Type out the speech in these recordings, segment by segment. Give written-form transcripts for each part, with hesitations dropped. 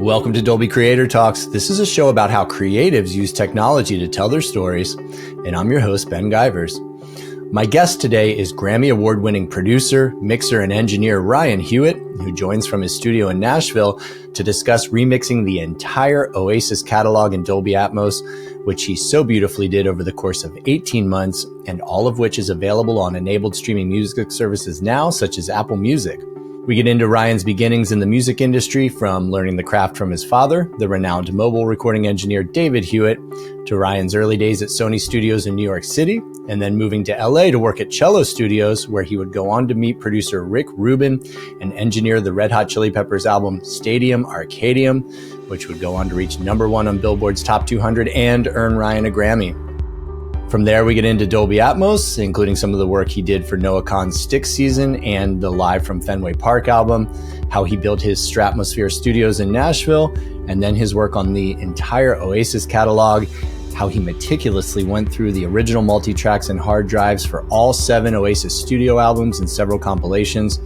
Welcome to Dolby Creator Talks. This is a show about how creatives use technology to tell their stories, and I'm your host, Ben Givers. My guest today is Grammy Award-winning producer, mixer, and engineer Ryan Hewitt, who joins from his studio in Nashville to discuss remixing the entire Oasis catalog in Dolby Atmos, which he so beautifully did over the course of 18 months, and all of which is available on enabled streaming music services now, such as Apple Music. We get into Ryan's beginnings in the music industry, from learning the craft from his father, the renowned mobile recording engineer David Hewitt, to Ryan's early days at Sony Studios in New York City, and then moving to LA to work at Cello Studios, where he would go on to meet producer Rick Rubin and engineer the Red Hot Chili Peppers album Stadium Arcadium, which would go on to reach #1 on Billboard's Top 200 and earn Ryan a Grammy. From there, we get into Dolby Atmos, including some of the work he did for Noah Kahan's Styx season and the Live from Fenway Park album, how he built his Stratmosphere Studios in Nashville, and then his work on the entire Oasis catalog, how he meticulously went through the original multi-tracks and hard drives for all 7 Oasis studio albums and several compilations,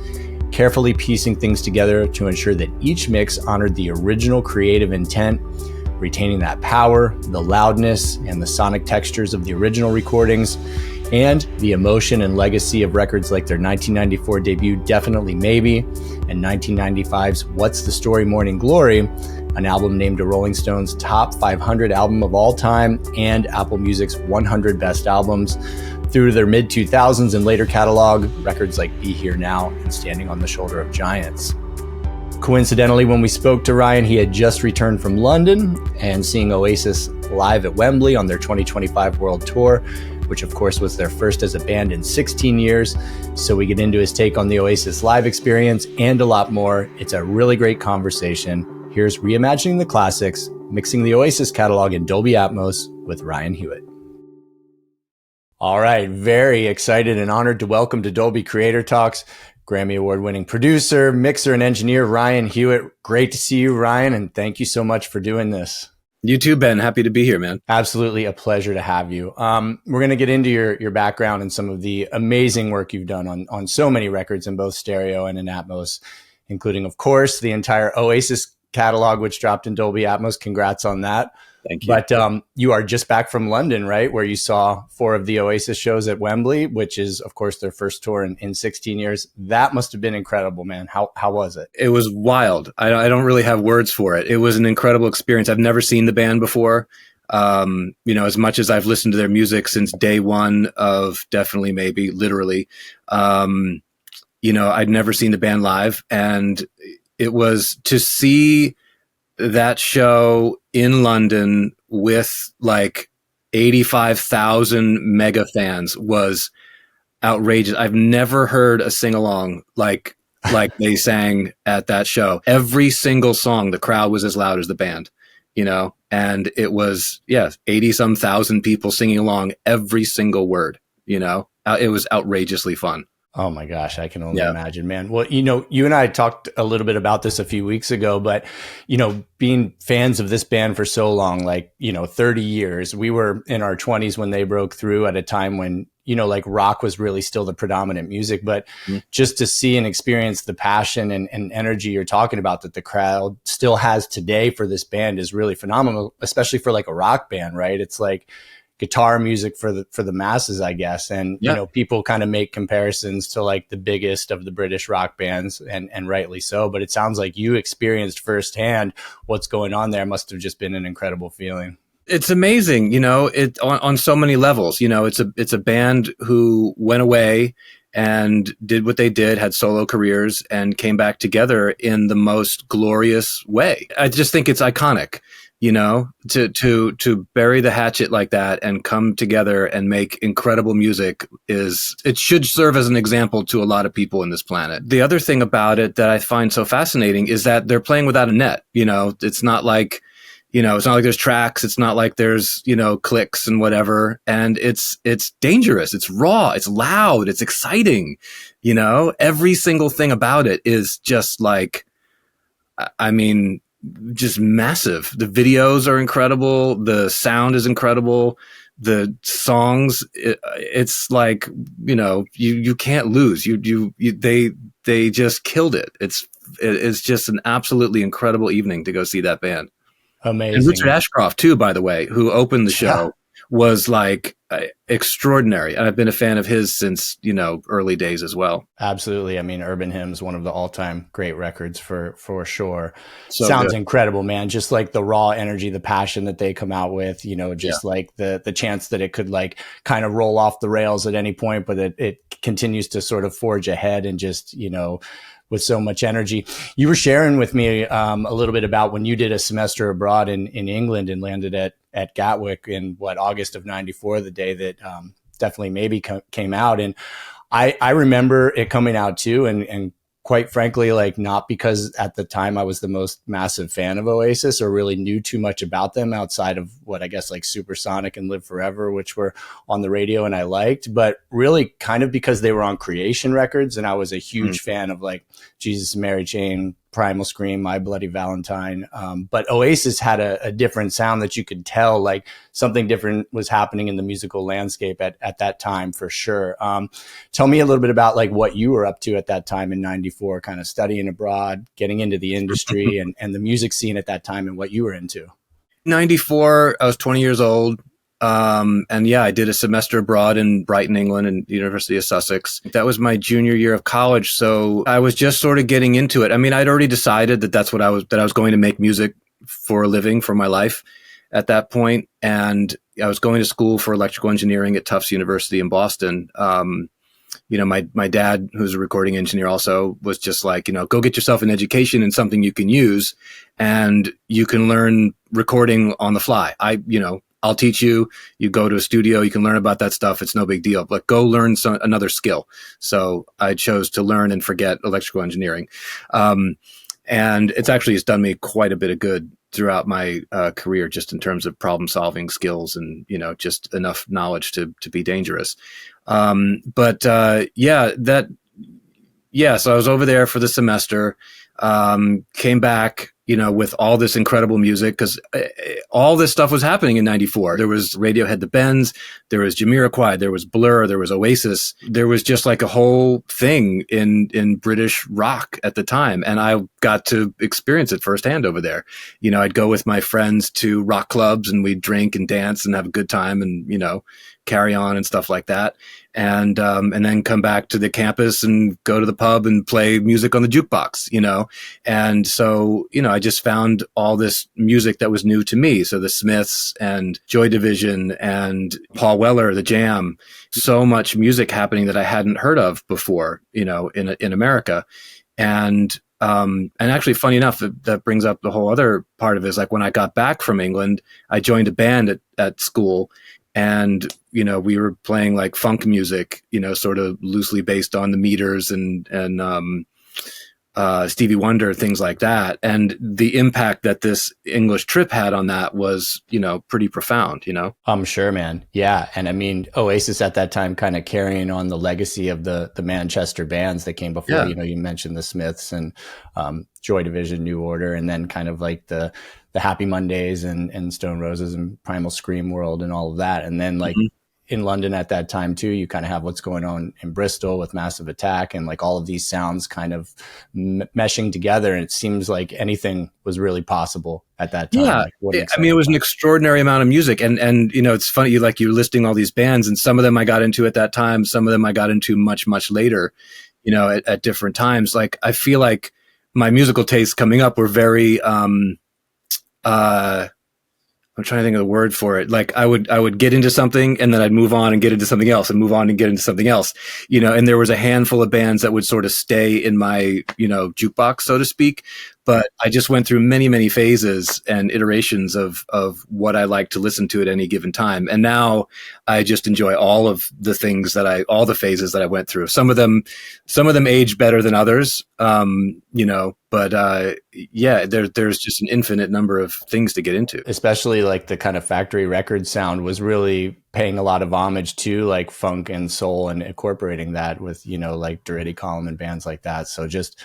carefully piecing things together to ensure that each mix honored the original creative intent, retaining that power, the loudness, and the sonic textures of the original recordings, and the emotion and legacy of records like their 1994 debut Definitely Maybe and 1995's What's the Story Morning Glory, an album named a Rolling Stone's Top 500 album of all time and Apple Music's 100 Best Albums, through to their mid-2000s and later catalog, records like Be Here Now and Standing on the Shoulder of Giants. Coincidentally, when we spoke to Ryan, he had just returned from London and seeing Oasis live at Wembley on their 2025 World Tour, which of course was their first as a band in 16 years. So we get into his take on the Oasis live experience and a lot more. It's a really great conversation. Here's Reimagining the Classics, mixing the Oasis catalog in Dolby Atmos with Ryan Hewitt. All right, very excited and honored to welcome to Dolby Creator Talks Grammy Award-winning producer, mixer, and engineer Ryan Hewitt. Great to see you, Ryan, and thank you so much for doing this. You too, Ben. Happy to be here, man. Absolutely a pleasure to have you. We're going to get into your background and some of the amazing work you've done on so many records in both stereo and in Atmos, including, of course, the entire Oasis catalog, which dropped in Dolby Atmos. Congrats on that. Thank you. But you are just back from London, right? Where you saw 4 of the Oasis shows at Wembley, which is, of course, their first tour in 16 years. That must have been incredible, man. How was it? It was wild. I don't really have words for it. It was an incredible experience. I've never seen the band before. As much as I've listened to their music since day one of Definitely Maybe, literally, I'd never seen the band live. And it was to see that show in London with like 85,000 mega fans was outrageous. I've never heard a sing-along like they sang at that show. Every single song, the crowd was as loud as the band, and it was, 80-some thousand people singing along every single word, it was outrageously fun. Oh my gosh, I can only imagine, man. Well, you and I talked a little bit about this a few weeks ago, but, being fans of this band for so long, 30 years, we were in our 20s when they broke through at a time when, rock was really still the predominant music, but just to see and experience the passion and energy you're talking about that the crowd still has today for this band is really phenomenal, especially for like a rock band, right? It's like guitar music for the masses, I guess. And, people kind of make comparisons to like the biggest of the British rock bands and rightly so. But it sounds like you experienced firsthand what's going on there. Must have just been an incredible feeling. It's amazing, it on so many levels. It's a band who went away and did what they did, had solo careers, and came back together in the most glorious way. I just think it's iconic. To bury the hatchet like that and come together and make incredible music it should serve as an example to a lot of people in this planet. The other thing about it that I find so fascinating is that they're playing without a net. It's not like, it's not like there's tracks. It's not like there's, clicks and whatever. And it's dangerous. It's raw. It's loud. It's exciting. Every single thing about it is just like, just massive. The videos are incredible. The sound is incredible. The songs, it's like, you can't lose. they just killed it. It's just an absolutely incredible evening to go see that band. Amazing. And Richard Ashcroft too, by the way, who opened the show, was like extraordinary. And I've been a fan of his since, early days as well. Absolutely. I mean, Urban Hymns, one of the all-time great records for sure. So sounds good. Incredible, man. Just like the raw energy, the passion that they come out with, like the chance that it could like kind of roll off the rails at any point, but it continues to sort of forge ahead and just, with so much energy. You were sharing with me a little bit about when you did a semester abroad in England and landed at Gatwick in August of '94, the day that Definitely Maybe came out. And I remember it coming out too. And quite frankly, like not because at the time I was the most massive fan of Oasis or really knew too much about them outside of what I guess like Supersonic and Live Forever, which were on the radio and I liked, but really kind of because they were on Creation Records. And I was a huge fan of like Jesus and Mary Chain, Primal Scream, My Bloody Valentine. But Oasis had a different sound that you could tell like something different was happening in the musical landscape at that time for sure. Tell me a little bit about like what you were up to at that time in '94, kind of studying abroad, getting into the industry and the music scene at that time and what you were into. '94, I was 20 years old. And yeah, I did a semester abroad in Brighton, England, and the University of Sussex. That was my junior year of college. So I was just sort of getting into it. I mean, I'd already decided that I was going to make music for a living for my life at that point. And I was going to school for electrical engineering at Tufts University in Boston. My dad, who's a recording engineer also, was just like, go get yourself an education in something you can use and you can learn recording on the fly. I'll teach you. You go to a studio, you can learn about that stuff. It's no big deal, but go learn another skill. So I chose to learn and forget electrical engineering. And it's done me quite a bit of good throughout my career, just in terms of problem solving skills and, just enough knowledge to be dangerous. So I was over there for the semester, came back, with all this incredible music, because all this stuff was happening in '94. There was Radiohead, the Bends, there was Jamiroquai, there was Blur, there was Oasis. There was just like a whole thing in British rock at the time. And I got to experience it firsthand over there. I'd go with my friends to rock clubs and we'd drink and dance and have a good time and, carry on and stuff like that. And then come back to the campus and go to the pub and play music on the jukebox, And so, I just found all this music that was new to me. So the Smiths and Joy Division and Paul Weller, The Jam, so much music happening that I hadn't heard of before, in America. And actually, funny enough, that brings up the whole other part of it is like when I got back from England, I joined a band at school. And, we were playing like funk music, sort of loosely based on the Meters and Stevie Wonder, things like that. And the impact that this English trip had on that was, pretty profound, I'm sure, man. Yeah. And I mean, Oasis at that time kind of carrying on the legacy of the Manchester bands that came before, you mentioned the Smiths and Joy Division, New Order, and then kind of like the Happy Mondays and Stone Roses and Primal Scream world and all of that. And then like in London at that time too, you kind of have what's going on in Bristol with Massive Attack and like all of these sounds kind of meshing together. And it seems like anything was really possible at that time. Yeah. It was an extraordinary amount of music. And it's funny, you're listing all these bands, and some of them I got into at that time. Some of them I got into much, much later, at different times. Like, I feel like my musical tastes coming up were very, I'm trying to think of the word for it. Like I would get into something and then I'd move on and get into something else and move on and get into something else, and there was a handful of bands that would sort of stay in my, jukebox, so to speak. But I just went through many, many phases and iterations of what I like to listen to at any given time. And now I just enjoy all of the things all the phases that I went through. Some of them age better than others, but there's just an infinite number of things to get into. Especially like the kind of factory record sound was really paying a lot of homage to like funk and soul and incorporating that with, like Durutti Column and bands like that. So just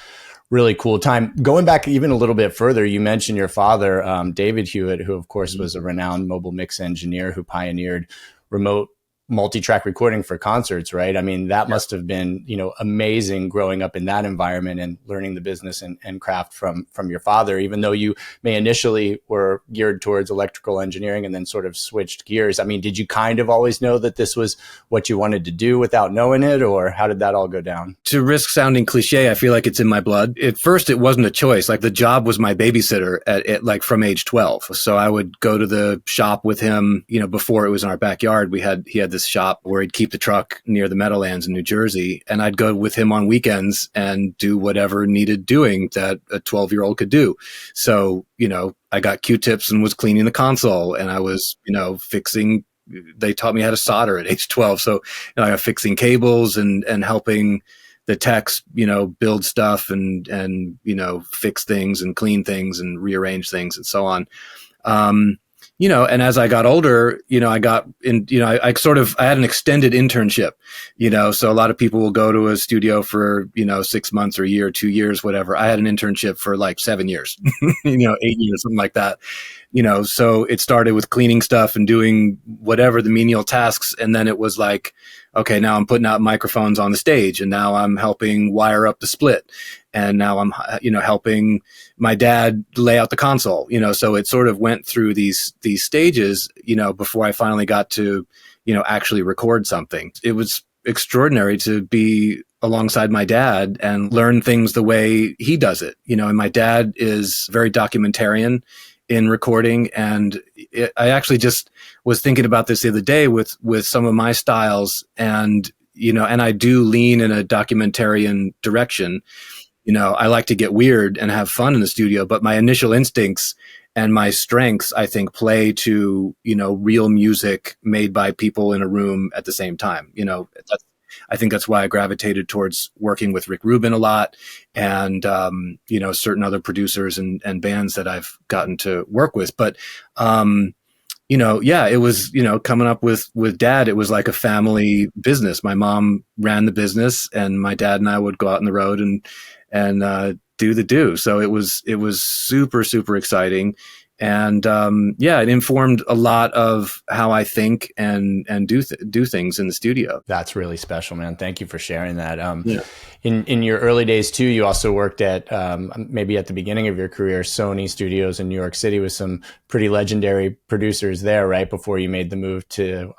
really cool time. Going back even a little bit further, you mentioned your father, David Hewitt, who of course was a renowned mobile mix engineer who pioneered remote multi-track recording for concerts, right? I mean, that must have been, amazing growing up in that environment and learning the business and craft from your father, even though you may initially were geared towards electrical engineering and then sort of switched gears. I mean, did you kind of always know that this was what you wanted to do without knowing it, or how did that all go down? To risk sounding cliche, I feel like it's in my blood. At first, it wasn't a choice. Like, the job was my babysitter at like from age 12. So I would go to the shop with him, before it was in our backyard. He had this shop where he'd keep the truck near the Meadowlands in New Jersey. And I'd go with him on weekends and do whatever needed doing that a 12-year-old could do. So, I got Q-tips and was cleaning the console, and I was, they taught me how to solder at age 12. So, I got fixing cables and helping the techs, build stuff and fix things and clean things and rearrange things and so on. And as I got older, I got in, I had an extended internship, so a lot of people will go to a studio for, 6 months or a year, 2 years, whatever. I had an internship for like 7 years, 8 years, something like that. So it started with cleaning stuff and doing whatever the menial tasks. And then it was like, okay, now I'm putting out microphones on the stage, and now I'm helping wire up the split. And now I'm, helping my dad lay out the console, so it sort of went through these stages, before I finally got to, actually record something. It was extraordinary to be alongside my dad and learn things the way he does it, and my dad is very documentarian in recording. And I actually just was thinking about this the other day with some of my styles, and, and I do lean in a documentarian direction. I like to get weird and have fun in the studio, but my initial instincts and my strengths, I think, play to, real music made by people in a room at the same time. I think that's why I gravitated towards working with Rick Rubin a lot, and, certain other producers and bands that I've gotten to work with. But, it was, coming up with dad, it was like a family business. My mom ran the business, and my dad and I would go out on the road and do the do. So it was super, super exciting. And, it informed a lot of how I think and do things in the studio. That's really special, man. Thank you for sharing that. In your early days too, you also worked at, maybe at the beginning of your career, Sony Studios in New York City with some pretty legendary producers there, right? Before you made the move to,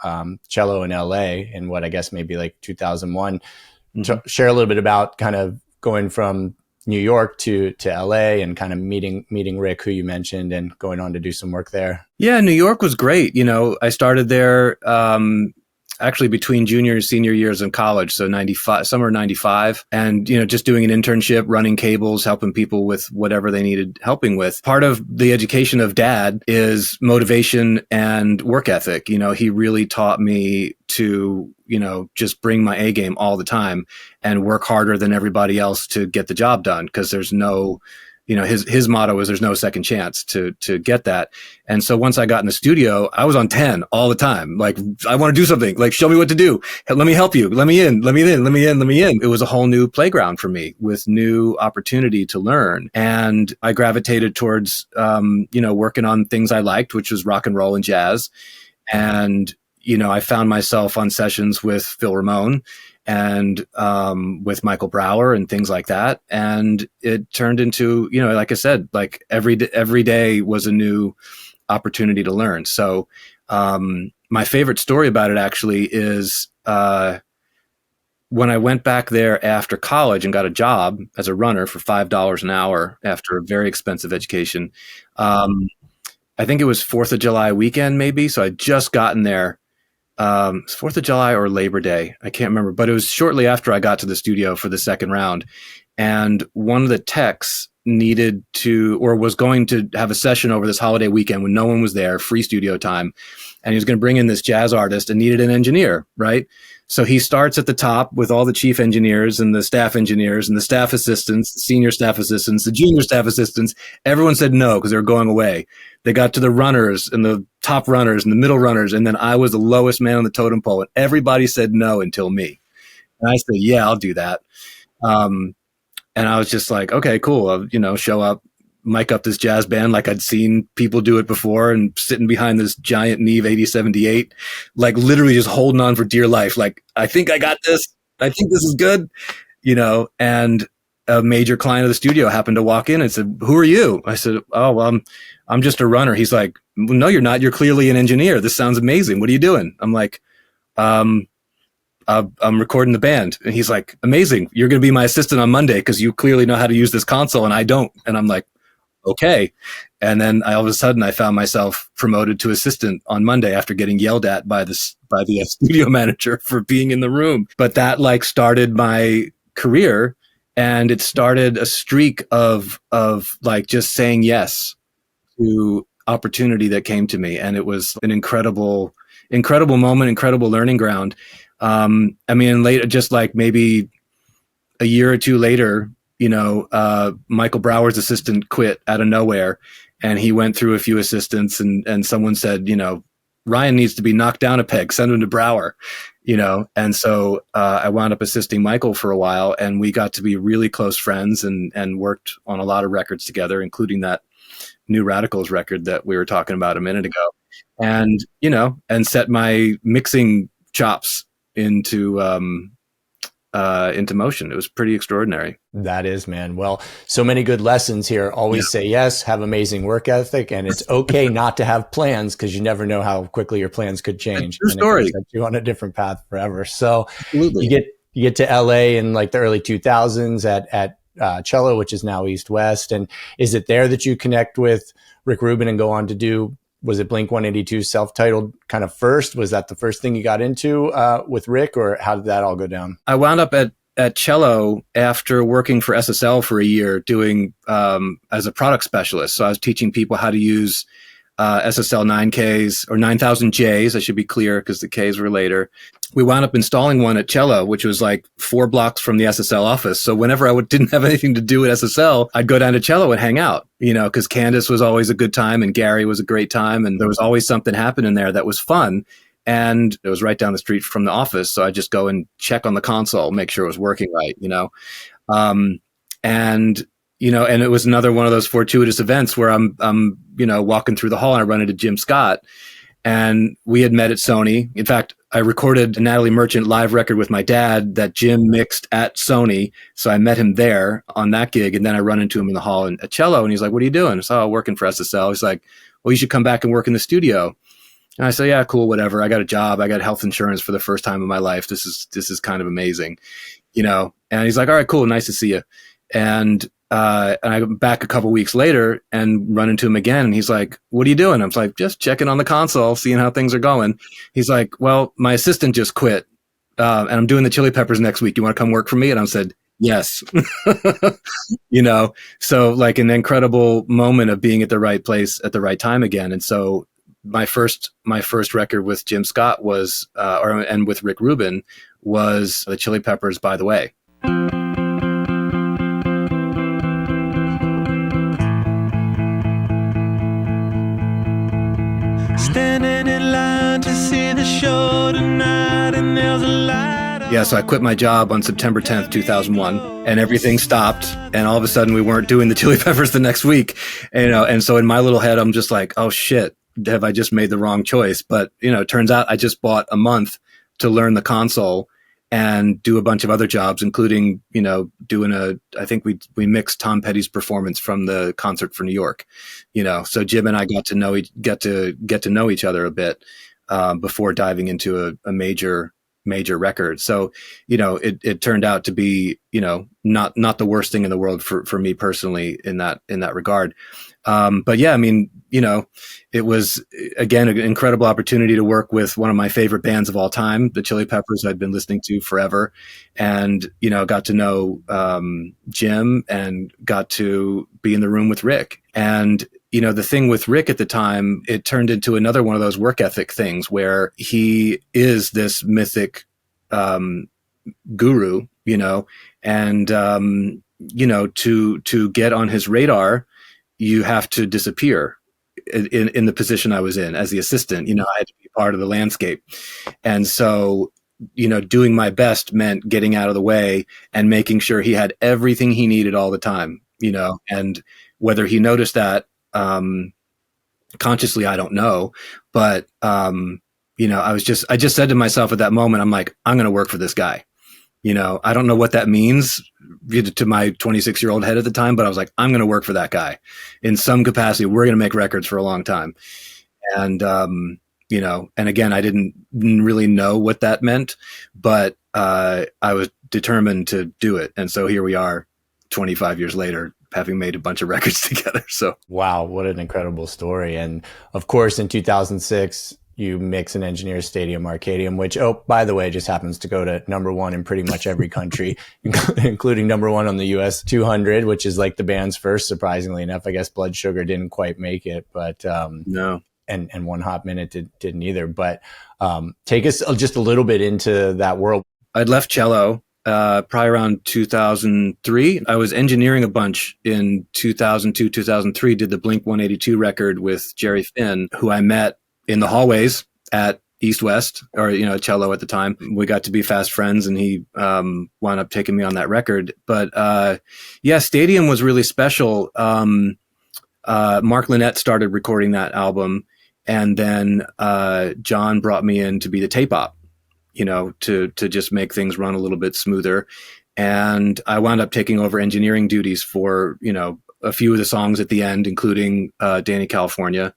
cello in LA in what I guess maybe like 2001. Mm-hmm. Share a little bit about kind of going from New York to LA and kind of meeting Rick, who you mentioned, and going on to do some work there. Yeah, New York was great. I started there actually between junior and senior years in college, so 95, summer 95, and just doing an internship, running cables, helping people with whatever they needed helping with. Part of the education of dad is motivation and work ethic. He really taught me to just bring my A game all the time and work harder than everybody else to get the job done, because there's no, his motto is there's no second chance to get that. And so once I got in the studio, I was on 10 all the time. Like, I want to do something, like, show me what to do. Let me help you. Let me in. It was a whole new playground for me with new opportunity to learn. And I gravitated towards, working on things I liked, which was rock and roll and jazz. And, I found myself on sessions with Phil Ramone and with Michael Brower and things like that. And it turned into, like I said, like every day was a new opportunity to learn. So my favorite story about it actually is when I went back there after college and got a job as a runner for $5 an hour after a very expensive education. I think it was 4th of July weekend, maybe. So I'd just gotten there. 4th of July or Labor Day. I can't remember, but it was shortly after I got to the studio for the second round. And one of the techs needed to, or was going to have a session over this holiday weekend when no one was there, free studio time. And he was going to bring in this jazz artist and needed an engineer, right? So he starts at the top with all the chief engineers and the staff engineers and the staff assistants, the senior staff assistants, the junior staff assistants. Everyone said no because they were going away. They got to the runners and the top runners and the middle runners. And then I was the lowest man on the totem pole. And everybody said no until me. And I said, yeah, I'll do that. And I was just like, okay, cool. I'll, show up mic up this jazz band like I'd seen people do it before, and sitting behind this giant Neve 8078, like literally just holding on for dear life. Like, I think I got this. I think this is good, and a major client of the studio happened to walk in and said, "Who are you?" I said, "Oh, well, I'm just a runner." He's like, "No, you're not. You're clearly an engineer. This sounds amazing. What are you doing?" I'm like, I'm recording the band. And he's like, "Amazing. You're going to be my assistant on Monday because you clearly know how to use this console and I don't." And I'm like, "Okay." And then all of a sudden I found myself promoted to assistant on Monday after getting yelled at by the studio manager for being in the room. But that like started my career, and it started a streak of like just saying yes to opportunity that came to me. And it was an incredible moment, incredible learning ground. I mean, later, just like maybe a year or two later, Michael Brower's assistant quit out of nowhere, and he went through a few assistants, and someone said, "Ryan needs to be knocked down a peg, send him to Brower," and so I wound up assisting Michael for a while, and we got to be really close friends and worked on a lot of records together, including that New Radicals record that we were talking about a minute ago, and set my mixing chops into motion. It was pretty extraordinary. That is, man. Well, so many good lessons here. Always say yes, have amazing work ethic, and it's okay not to have plans, because you never know how quickly your plans could change. True story. And it could set you on a different path forever. So Absolutely. you get to LA in like the early 2000s at Cello, which is now East West. And is it there that you connect with Rick Rubin and go on to do, was it Blink 182 self-titled kind of first? Was that the first thing you got into with Rick, or how did that all go down? I wound up at Cello after working for SSL for a year doing as a product specialist. So I was teaching people how to use SSL 9Ks or 9000Js, I should be clear, because the Ks were later. We wound up installing one at Cello, which was like 4 blocks from the SSL office. So whenever I didn't have anything to do at SSL, I'd go down to Cello and hang out, because Candace was always a good time and Gary was a great time. And there was always something happening there that was fun. And it was right down the street from the office. So I just go and check on the console, make sure it was working right, and it was another one of those fortuitous events where I'm walking through the hall and I run into Jim Scott, and we had met at Sony. In fact, I recorded a Natalie Merchant live record with my dad that Jim mixed at Sony. So I met him there on that gig. And then I run into him in the hall at Cello, and he's like, "What are you doing?" I said, "Oh, working for SSL." He's like, "Well, you should come back and work in the studio." And I said, "Yeah, cool, whatever. I got a job. I got health insurance for the first time in my life. This is kind of amazing, And he's like, "All right, cool. Nice to see you." And I go back a couple weeks later and run into him again. And he's like, "What are you doing?" I'm like, "Just checking on the console, seeing how things are going." He's like, "Well, my assistant just quit. And I'm doing the Chili Peppers next week. You want to come work for me?" And I said, "Yes." So like an incredible moment of being at the right place at the right time again. And so my first record with Jim Scott was, and with Rick Rubin, was the Chili Peppers, "By the Way." Standing in line to see the show tonight, and there's a light. Yeah, so I quit my job on September 10th, 2001, and everything stopped. And all of a sudden we weren't doing the Chili Peppers the next week. And so in my little head, I'm just like, "Oh shit, have I just made the wrong choice?" But, it turns out I just bought a month to learn the console and do a bunch of other jobs, including, doing I think we mixed Tom Petty's performance from the concert for New York, so Jim and I got to know each other a bit, before diving into a major record. So, it turned out to be, not the worst thing in the world for me personally in that regard. But yeah, I mean, it was, again, an incredible opportunity to work with one of my favorite bands of all time, the Chili Peppers. I'd been listening to forever, and, got to know Jim and got to be in the room with Rick. And, the thing with Rick at the time, it turned into another one of those work ethic things where he is this mythic guru, and, to get on his radar, you have to disappear. In the position I was in as the assistant, I had to be part of the landscape. And so, doing my best meant getting out of the way and making sure he had everything he needed all the time, and Whether he noticed that consciously, I don't know. But, I just said to myself at that moment, I'm like, I'm going to work for this guy. I don't know what that means to my 26-year-old head at the time, but I was like, I'm going to work for that guy in some capacity. We're going to make records for a long time. And, and again, I didn't really know what that meant, but I was determined to do it. And so here we are 25 years later, having made a bunch of records together. So, wow, what an incredible story. And of course, in 2006, you mix and engineer Stadium Arcadium, which, oh, by the way, just happens to go to #1 in pretty much every country, including #1 on the US 200, which is like the band's first, surprisingly enough. I guess Blood Sugar didn't quite make it, but no. And One Hot Minute didn't either. But take us just a little bit into that world. I'd left cello probably around 2003. I was engineering a bunch in 2002, 2003, did the Blink 182 record with Jerry Finn, who I met in the hallways at East West, or, cello at the time. We got to be fast friends, and he wound up taking me on that record. But Stadium was really special. Mark Lynette started recording that album, and then John brought me in to be the tape op, to just make things run a little bit smoother. And I wound up taking over engineering duties for, a few of the songs at the end, including Danny California.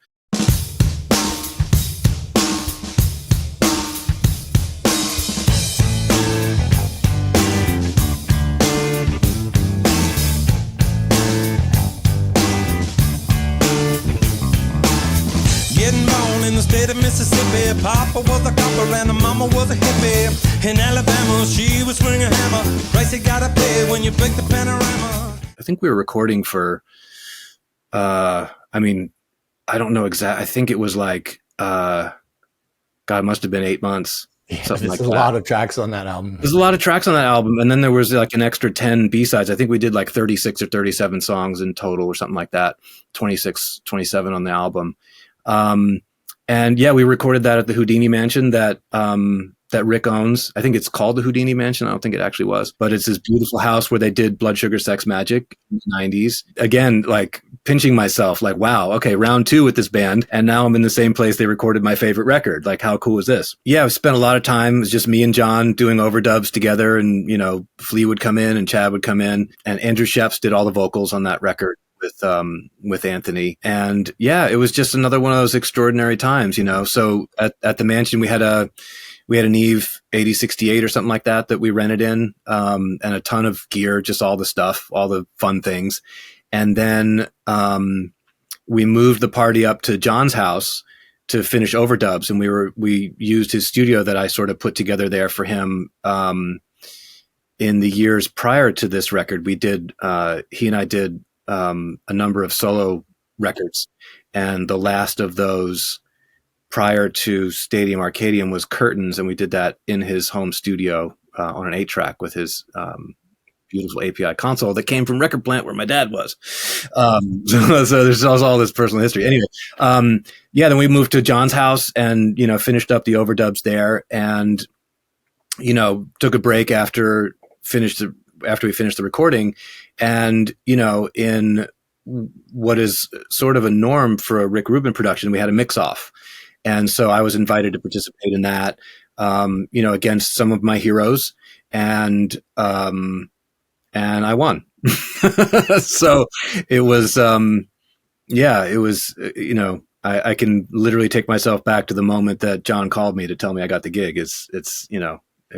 State of Mississippi, Papa was a copper and the mama was a hippie. In Alabama, she was swinging a hammer. Price you gotta pay when you break the panorama. I think we were recording for, I don't know exactly. I think it was like, God, it must have been 8 months. Something like that. There's a lot of tracks on that album. There's a lot of tracks on that album. And then there was like an extra 10 B-sides. I think we did like 36 or 37 songs in total or something like that. 26, 27 on the album. And we recorded that at the Houdini Mansion that Rick owns. I think it's called the Houdini Mansion. I don't think it actually was, but it's this beautiful house where they did Blood Sugar Sex Magik in the 90s. Again, like pinching myself, like, wow, okay, round 2 with this band. And now I'm in the same place they recorded my favorite record. Like, how cool is this? Yeah, I've spent a lot of time. It was just me and John doing overdubs together. And, Flea would come in and Chad would come in, and Andrew Sheffs did all the vocals on that record with Anthony. And it was just another one of those extraordinary times, So at the mansion, we had an Eve 8068 or something like that we rented in, and a ton of gear, just all the stuff, all the fun things. And then we moved the party up to John's house to finish overdubs, and we used his studio that I sort of put together there for him. In the years prior to this record, he and I did a number of solo records, and the last of those prior to Stadium Arcadium was Curtains, and we did that in his home studio on an 8-track with his beautiful API console that came from Record Plant where my dad was. So there's all this personal history. Anyway, then we moved to John's house and finished up the overdubs there, and took a break after we finished the recording. And, in what is sort of a norm for a Rick Rubin production, we had a mix-off. And so I was invited to participate in that, against some of my heroes. And I won. So it was, I can literally take myself back to the moment that John called me to tell me I got the gig. It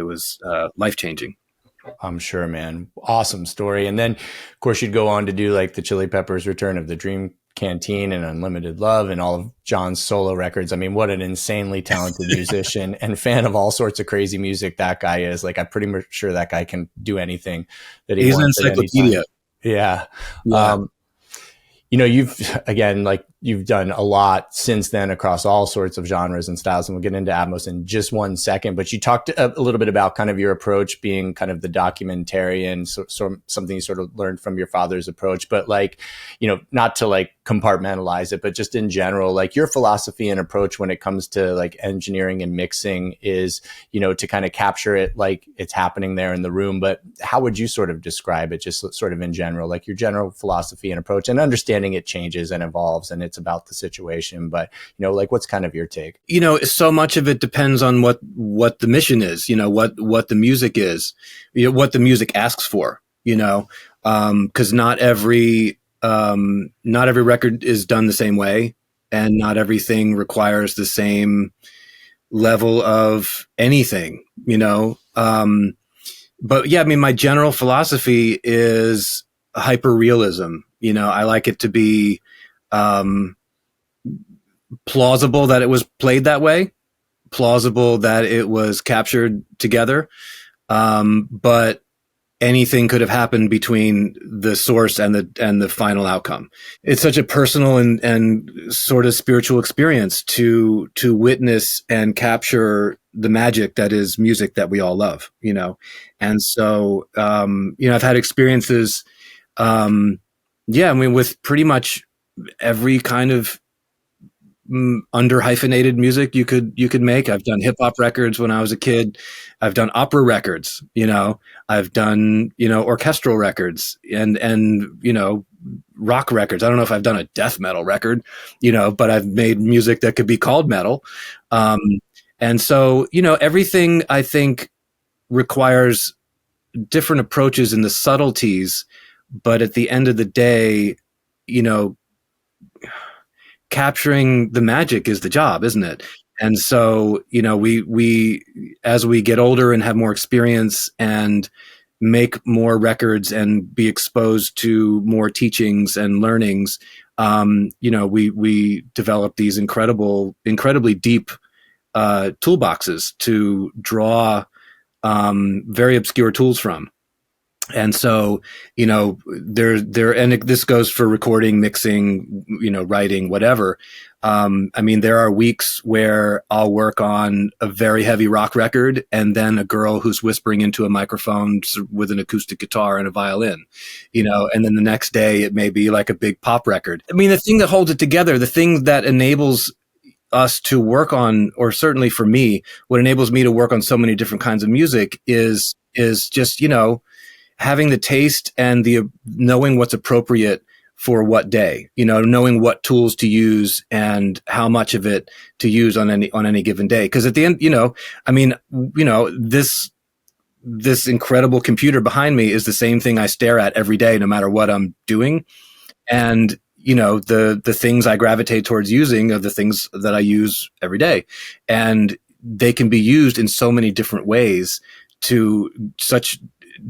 was life-changing. I'm sure, man. Awesome story. And then, of course, you'd go on to do like the Chili Peppers' Return of the Dream Canteen and Unlimited Love and all of John's solo records. I mean, what an insanely talented musician and fan of all sorts of crazy music that guy is. Like, I'm pretty much sure that guy can do anything that he wants. He's an encyclopedia. Yeah. You've, again, like you've done a lot since then across all sorts of genres and styles, and we'll get into Atmos in just one second. But you talked a little bit about kind of your approach being kind of the documentarian, so something you sort of learned from your father's approach. But like, you know, not to like compartmentalize it, but just in general, like your philosophy and approach when it comes to like engineering and mixing is, you know, to kind of capture it like it's happening there in the room. But how would you sort of describe it, just sort of in general, like your general philosophy and approach, and understanding it changes and evolves and it's about the situation, but you know, like what's kind of your take? You know, so much of it depends on what the mission is, you know, what the music is, you know, what the music asks for, you know, cause not every record is done the same way, and not everything requires the same level of anything, you know? But yeah, I mean, my general philosophy is hyper-realism. You know, I like it to be plausible that it was played that way, plausible that it was captured together, but anything could have happened between the source and the final outcome. It's such a personal and sort of spiritual experience to witness and capture the magic that is music that we all love, you know? And so, you know, I've had experiences, yeah, I mean, with pretty much every kind of under hyphenated music you could make. I've done hip hop records when I was a kid. I've done opera records, you know, I've done, you know, orchestral records and, you know, rock records. I don't know if I've done a death metal record, you know, but I've made music that could be called metal. And so, you know, everything I think requires different approaches in the subtleties, but at the end of the day, you know, capturing the magic is the job, isn't it? And so, you know, we as we get older and have more experience and make more records and be exposed to more teachings and learnings, you know, we develop these incredibly deep toolboxes to draw very obscure tools from. And so, you know, and this goes for recording, mixing, you know, writing, whatever. I mean, there are weeks where I'll work on a very heavy rock record and then a girl who's whispering into a microphone with an acoustic guitar and a violin, you know, and then the next day it may be like a big pop record. I mean, the thing that holds it together, the thing that enables us to work on, or certainly for me, what enables me to work on so many different kinds of music is just, you know, having the taste and the knowing what's appropriate for what day, you know, knowing what tools to use and how much of it to use on any given day. Cause at the end, you know, I mean, you know, this incredible computer behind me is the same thing I stare at every day, no matter what I'm doing. And, you know, the things I gravitate towards using are the things that I use every day, and they can be used in so many different ways to such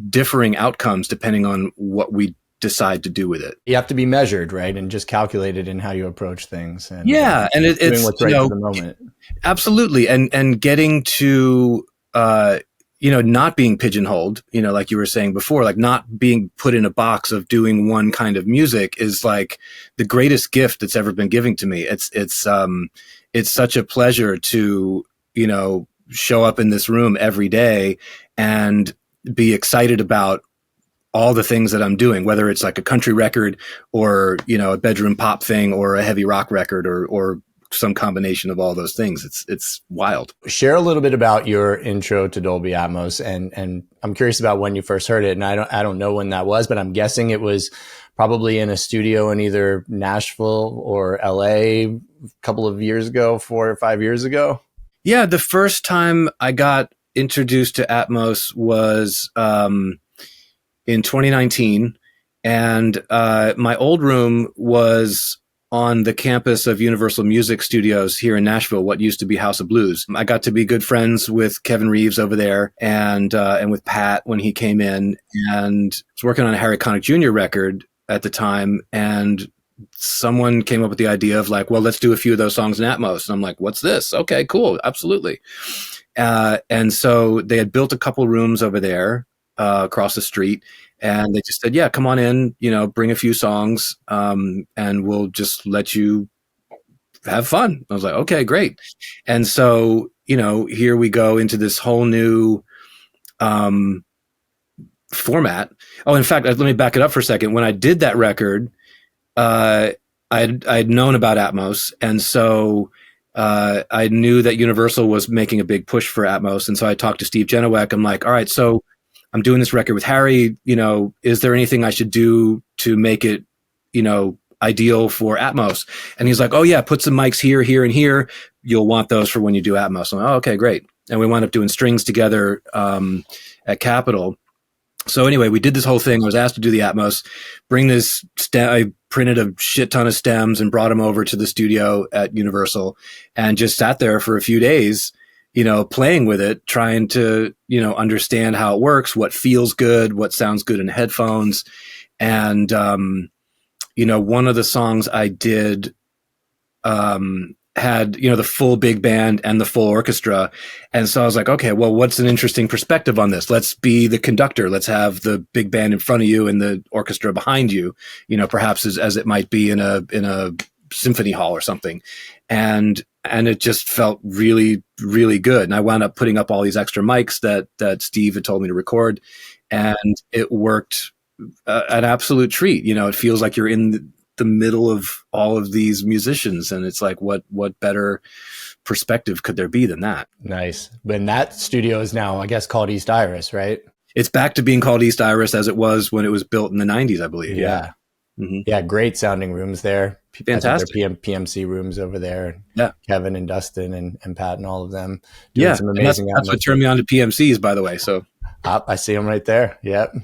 differing outcomes depending on what we decide to do with it. You have to be measured, right? And just calculated in how you approach things. And, yeah. And it's doing what's right, you know, for the moment. Absolutely. And getting to, you know, not being pigeonholed, you know, like you were saying before, like not being put in a box of doing one kind of music is like the greatest gift that's ever been given to me. It's such a pleasure to, you know, show up in this room every day and be excited about all the things that I'm doing, whether it's like a country record or, you know, a bedroom pop thing or a heavy rock record or some combination of all those things. It's wild. Share a little bit about your intro to Dolby Atmos, and I'm curious about when you first heard it. And I don't know when that was, but I'm guessing it was probably in a studio in either Nashville or LA a couple of years ago, 4 or 5 years ago. Yeah, the first time I got introduced to Atmos was in 2019, and my old room was on the campus of Universal Music Studios here in Nashville, what used to be House of Blues. I got to be good friends with Kevin Reeves over there and with Pat when he came in, and I was working on a Harry Connick Jr. record at the time, and someone came up with the idea of like, well, let's do a few of those songs in Atmos. And I'm like, what's this? Okay, cool. Absolutely. And so they had built a couple rooms over there across the street, and they just said, yeah, come on in, you know, bring a few songs, and we'll just let you have fun. I was like, okay, great. And so, here we go into this whole new, format. Oh, in fact, let me back it up for a second. When I did that record, I'd known about Atmos. And so, I knew that Universal was making a big push for Atmos. And so I talked to Steve Genowek. I'm like, all right, so I'm doing this record with Harry, is there anything I should do to make it, ideal for Atmos? And he's like, oh yeah, put some mics here, here, and here. You'll want those for when you do Atmos. I'm like, oh, okay, great. And we wound up doing strings together, at Capitol. So anyway, we did this whole thing. I was asked to do the Atmos, bring this I printed a shit ton of stems and brought them over to the studio at Universal and just sat there for a few days, playing with it, trying to, understand how it works, what feels good, what sounds good in headphones. And, one of the songs I did, had, the full big band and the full orchestra. And so I was like, okay, well, what's an interesting perspective on this? Let's be the conductor. Let's have the big band in front of you and the orchestra behind you, perhaps as it might be in a symphony hall or something. And it just felt really, really good. And I wound up putting up all these extra mics that Steve had told me to record, and it worked an absolute treat. It feels like you're in the middle of all of these musicians, and it's like, what better perspective could there be than that? Nice. And that studio is now, I guess, called East Iris, right? It's back to being called East Iris as it was when it was built in the 90s, I believe. Yeah. Mm-hmm. Yeah, great sounding rooms there. Fantastic. PMC rooms over there. Yeah. Kevin and Dustin and Pat and all of them doing some amazing. That's what turned me on to PMCs, by the way. So I see them right there. Yep.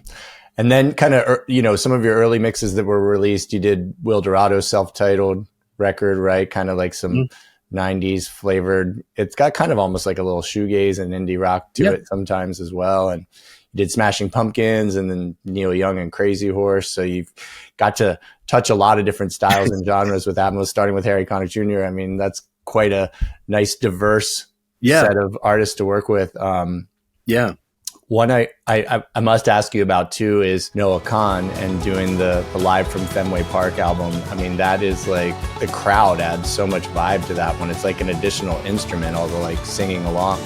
And then kind of, some of your early mixes that were released, you did Will Dorado's self-titled record, right? Kind of like some 90s flavored. It's got kind of almost like a little shoegaze and indie rock to it sometimes as well. And you did Smashing Pumpkins and then Neil Young and Crazy Horse. So you've got to touch a lot of different styles and genres with Atmos, starting with Harry Connick Jr. I mean, that's quite a nice, diverse set of artists to work with. One I must ask you about too is Noah Kahan and doing the Live from Fenway Park album. I mean, that is like, the crowd adds so much vibe to that when it's like an additional instrument, all the like singing along.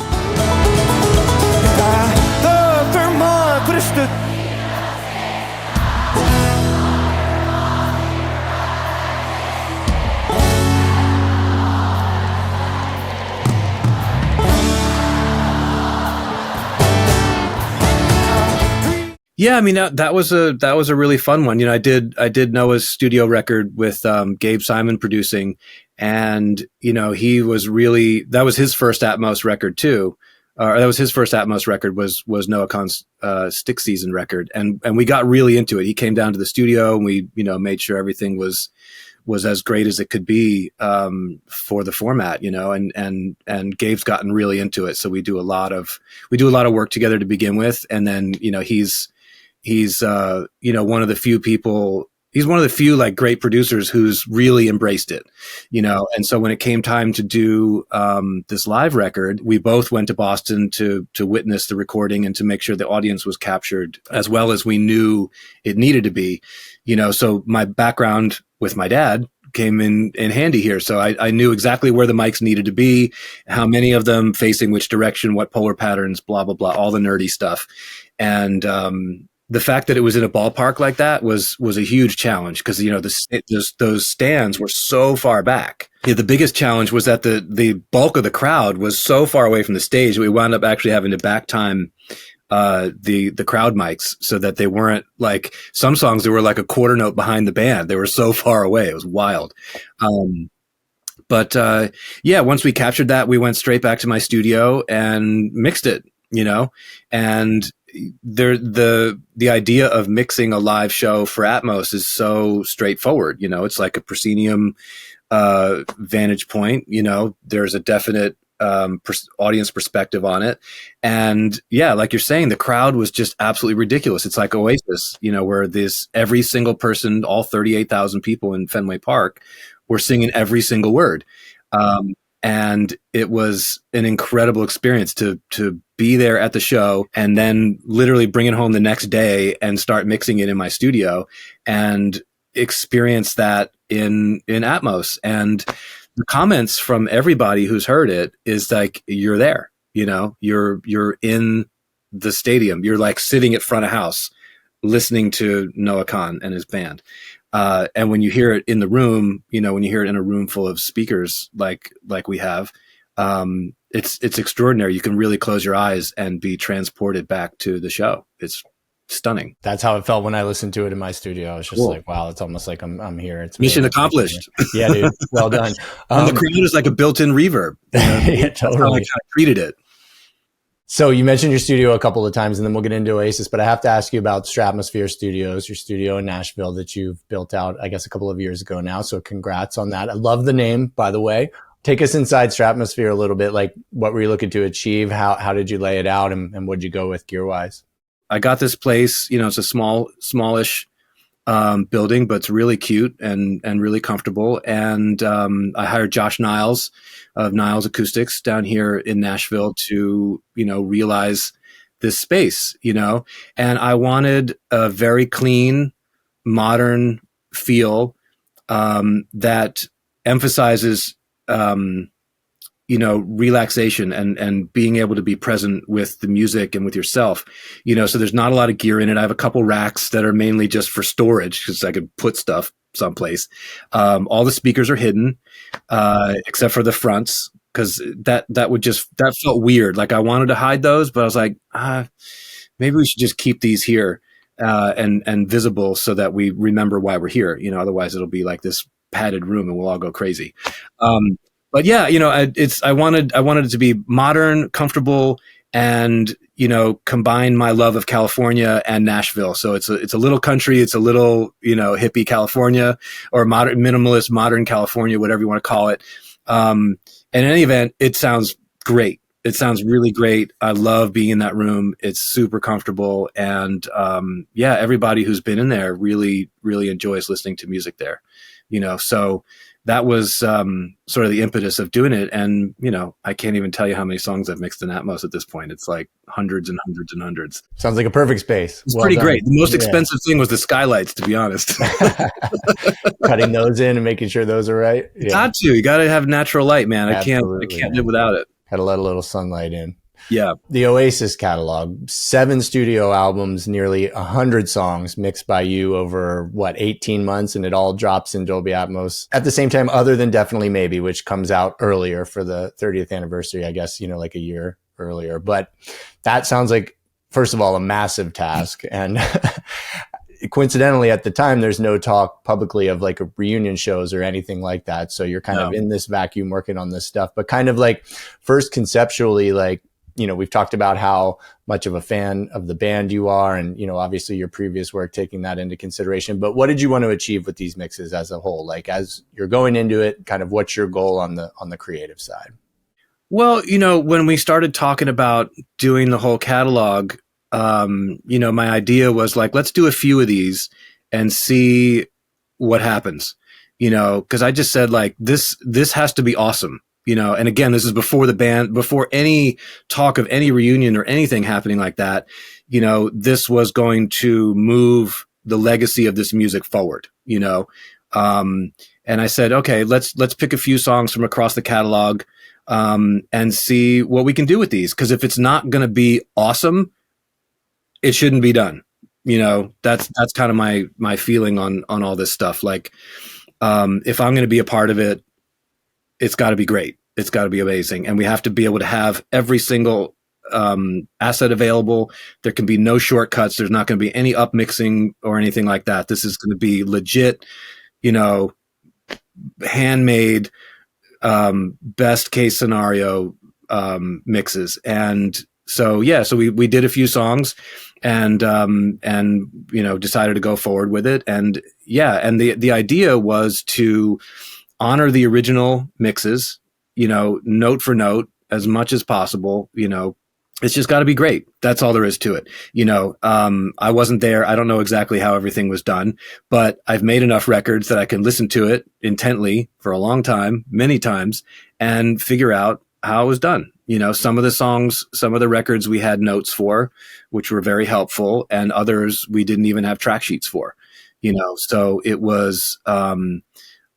Yeah, I mean, that was a really fun one. I did Noah's studio record with Gabe Simon producing, and he was that was his first Atmos record too. That was his first Atmos record was Noah Kahan's Stick Season record, and we got really into it. He came down to the studio, and we made sure everything was as great as it could be for the format, and Gabe's gotten really into it. So we do a lot of work together to begin with, and then he's one of the few people. He's one of the few like great producers who's really embraced it, And so when it came time to do this live record, we both went to Boston to witness the recording and to make sure the audience was captured as well as we knew it needed to be. So my background with my dad came in handy here. So I knew exactly where the mics needed to be, how many of them facing which direction, what polar patterns, blah, blah, blah, all the nerdy stuff. And the fact that it was in a ballpark like that was a huge challenge because, those stands were so far back. Yeah, the biggest challenge was that the bulk of the crowd was so far away from the stage. We wound up actually having to back time the crowd mics so that they weren't like some songs. They were like a quarter note behind the band. They were so far away. It was wild. But once we captured that, we went straight back to my studio and mixed it, and the idea of mixing a live show for Atmos is so straightforward. It's like a proscenium vantage point. There's a definite audience perspective on it. And like you're saying, the crowd was just absolutely ridiculous. It's like Oasis, where every single person, all 38,000 people in Fenway Park were singing every single word. And it was an incredible experience to be there at the show and then literally bring it home the next day and start mixing it in my studio and experience that in Atmos. And the comments from everybody who's heard it is like, you're there, you're in the stadium. You're like sitting at front of house listening to Noah Kahan and his band. And when you hear it in the room, when you hear it in a room full of speakers, like we have, it's extraordinary. You can really close your eyes and be transported back to the show. It's stunning. That's how it felt when I listened to it in my studio. I was just like, wow, it's almost like I'm here. It's mission accomplished. Yeah, dude. Well done. And the crowd is like a built-in reverb. Yeah, totally. That's how I kind of treated it. So you mentioned your studio a couple of times, and then we'll get into Oasis, but I have to ask you about Stratmosphere Studios, your studio in Nashville that you've built out, I guess, a couple of years ago now. So congrats on that. I love the name, by the way. Take us inside Stratmosphere a little bit. Like, what were you looking to achieve? How did you lay it out, and what did you go with gear-wise? I got this place, it's a smallish building, but it's really cute and really comfortable. And I hired Josh Niles of Niles Acoustics down here in Nashville to, realize this space, and I wanted a very clean, modern feel that emphasizes, relaxation and being able to be present with the music and with yourself, so there's not a lot of gear in it. I have a couple racks that are mainly just for storage because I could put stuff someplace. All the speakers are hidden, except for the fronts, because that felt weird. Like I wanted to hide those, but I was like, maybe we should just keep these here, and visible so that we remember why we're here. Otherwise it'll be like this padded room and we'll all go crazy. But yeah, I wanted it to be modern, comfortable, and, combine my love of California and Nashville. So it's a little country, it's a little, hippie California, or modern, minimalist, modern California, whatever you want to call it. In any event, it sounds great. It sounds really great. I love being in that room. It's super comfortable. And, everybody who's been in there really, really enjoys listening to music there, so that was sort of the impetus of doing it. And, I can't even tell you how many songs I've mixed in Atmos at this point. It's like hundreds and hundreds and hundreds. Sounds like a perfect space. It's pretty great. The most expensive thing was the skylights, to be honest. Cutting those in and making sure those are right. Yeah. You got to have natural light, man. Absolutely, I can't live without it. Had to let a little sunlight in. Yeah. The Oasis catalog, 7 studio albums, nearly 100 songs mixed by you over 18 months, and it all drops in Dolby Atmos at the same time, other than Definitely Maybe, which comes out earlier for the 30th anniversary, I guess, like a year earlier. But that sounds like, first of all, a massive task. And coincidentally, at the time, there's no talk publicly of like a reunion shows or anything like that. So you're kind of in this vacuum working on this stuff, but kind of like first conceptually, like, we've talked about how much of a fan of the band you are, and, obviously your previous work taking that into consideration. But what did you want to achieve with these mixes as a whole? Like, as you're going into it, kind of what's your goal on the creative side? Well, when we started talking about doing the whole catalog, my idea was like, let's do a few of these and see what happens, because I just said like, this has to be awesome. And again, this is before the band, before any talk of any reunion or anything happening like that. This was going to move the legacy of this music forward, and I said, okay, let's pick a few songs from across the catalog, and see what we can do with these. Cause if it's not going to be awesome, it shouldn't be done. That's kind of my feeling on all this stuff. Like, if I'm going to be a part of it, it's got to be great. It's got to be amazing. And we have to be able to have every single asset available. There can be no shortcuts. There's not going to be any upmixing or anything like that. This is going to be legit, handmade, best case scenario mixes. And so we did a few songs and decided to go forward with it. And the idea was to honor the original mixes, note for note as much as possible. It's just got to be great. That's all there is to it. I wasn't there. I don't know exactly how everything was done, but I've made enough records that I can listen to it intently for a long time, many times, and figure out how it was done. Some of the songs, some of the records we had notes for, which were very helpful, and others we didn't even have track sheets for, so it was,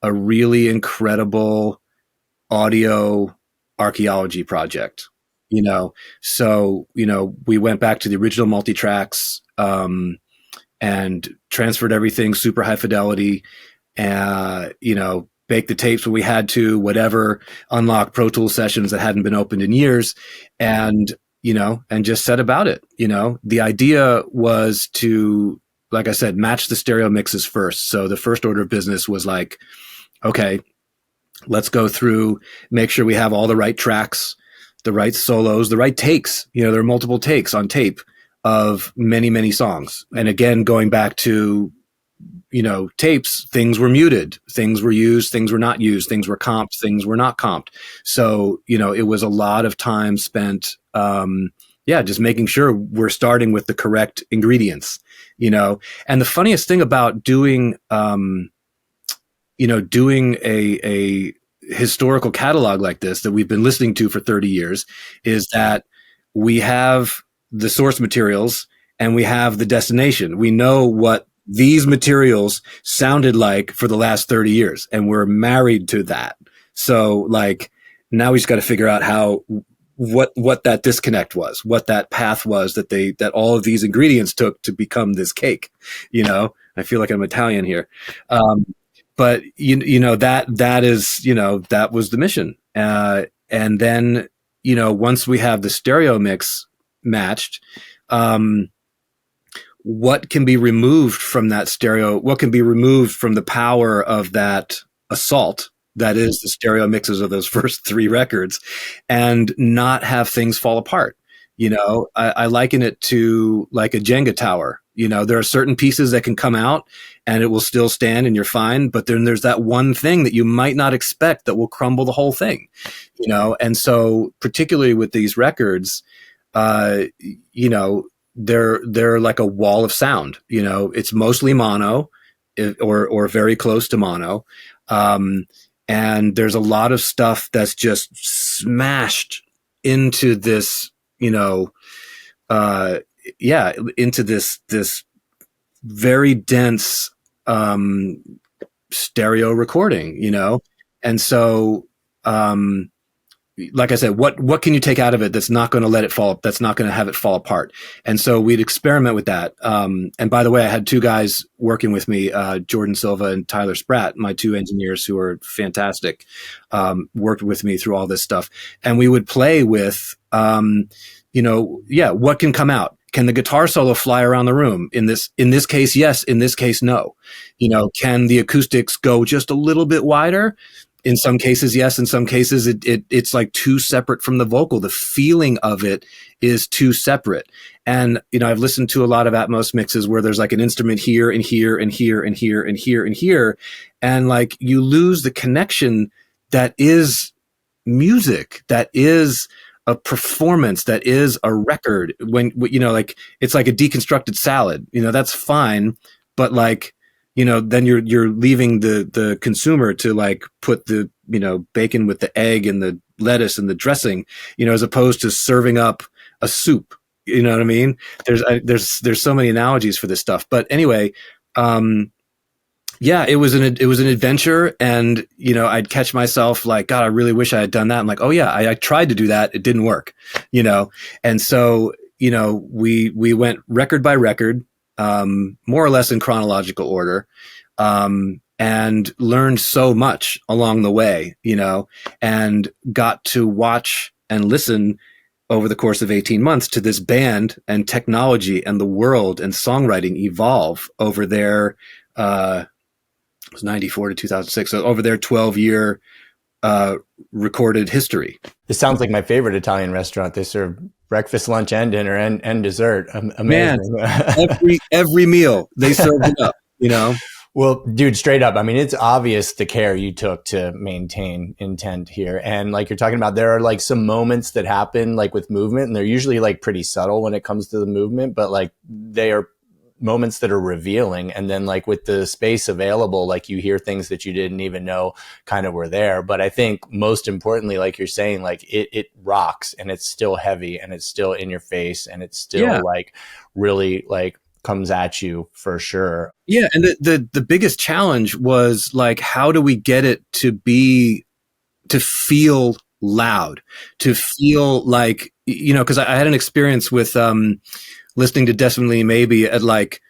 a really incredible audio archaeology project, So, we went back to the original multi-tracks, and transferred everything super high fidelity, baked the tapes when we had to, whatever, unlock Pro Tools sessions that hadn't been opened in years, and just set about it. The idea was to, like I said, match the stereo mixes first. So the first order of business was like, okay, let's go through, make sure we have all the right tracks, the right solos, the right takes. There are multiple takes on tape of many, many songs. And again, going back to, tapes, things were muted, things were used, things were not used, things were comped, things were not comped. So, it was a lot of time spent, just making sure we're starting with the correct ingredients, And the funniest thing about doing a historical catalog like this that we've been listening to for 30 years is that we have the source materials and we have the destination. We know what these materials sounded like for the last 30 years, and we're married to that. So now we just got to figure out what that disconnect was, what that path was that all of these ingredients took to become this cake. I feel like I'm Italian here. But that is, that was the mission. And then, once we have the stereo mix matched, what can be removed from that stereo? What can be removed from the power of that assault that is the stereo mixes of those first 3 records, and not have things fall apart? I liken it to like a Jenga tower. There are certain pieces that can come out and it will still stand and you're fine. But then there's that one thing that you might not expect that will crumble the whole thing, And so particularly with these records, they're like a wall of sound, it's mostly mono or very close to mono. And there's a lot of stuff that's just smashed into this, into this very dense stereo recording, and so like I said, what can you take out of it that's not going to let it fall, that's not going to have it fall apart? And so we'd experiment with that. And by the way, I had 2 guys working with me, Jordan Silva and Tyler Spratt, my 2 engineers who are fantastic, worked with me through all this stuff. And we would play with, what can come out? Can the guitar solo fly around the room? In this case, yes. In this case, no. Can the acoustics go just a little bit wider? In some cases, yes. In some cases, it's like too separate from the vocal. The feeling of it is too separate. And, I've listened to a lot of Atmos mixes where there's like an instrument here and here and here and here and here and here. And like you lose the connection that is music, that is a performance, that is a record. When, it's like a deconstructed salad, that's fine. But then you're leaving the consumer to like put the, bacon with the egg and the lettuce and the dressing, as opposed to serving up a soup. You know what I mean? There's so many analogies for this stuff. But anyway, it was an adventure, and I'd catch myself like, God, I really wish I had done that. I'm like, oh yeah, I tried to do that, it didn't work. And so we went record by record, more or less in chronological order, and learned so much along the way, and got to watch and listen over the course of 18 months to this band and technology and the world and songwriting evolve over their, it was 94 to 2006. So over their 12-year recorded history. This sounds like my favorite Italian restaurant. They serve breakfast, lunch, and dinner, and dessert. Amazing. Man, every meal they served it up, Well, dude, straight up, I mean, it's obvious the care you took to maintain intent here. And like you're talking about, there are like some moments that happen like with movement, and they're usually like pretty subtle when it comes to the movement, but like they are moments that are revealing. And then like with the space available, like you hear things that you didn't even know kind of were there. But I think most importantly, like you're saying, like it rocks, and it's still heavy, and it's still in your face, and it's still like really like comes at you for sure. Yeah. And the biggest challenge was like, how do we get it to be to feel loud, to feel like, because I had an experience with listening to Definitely Maybe at like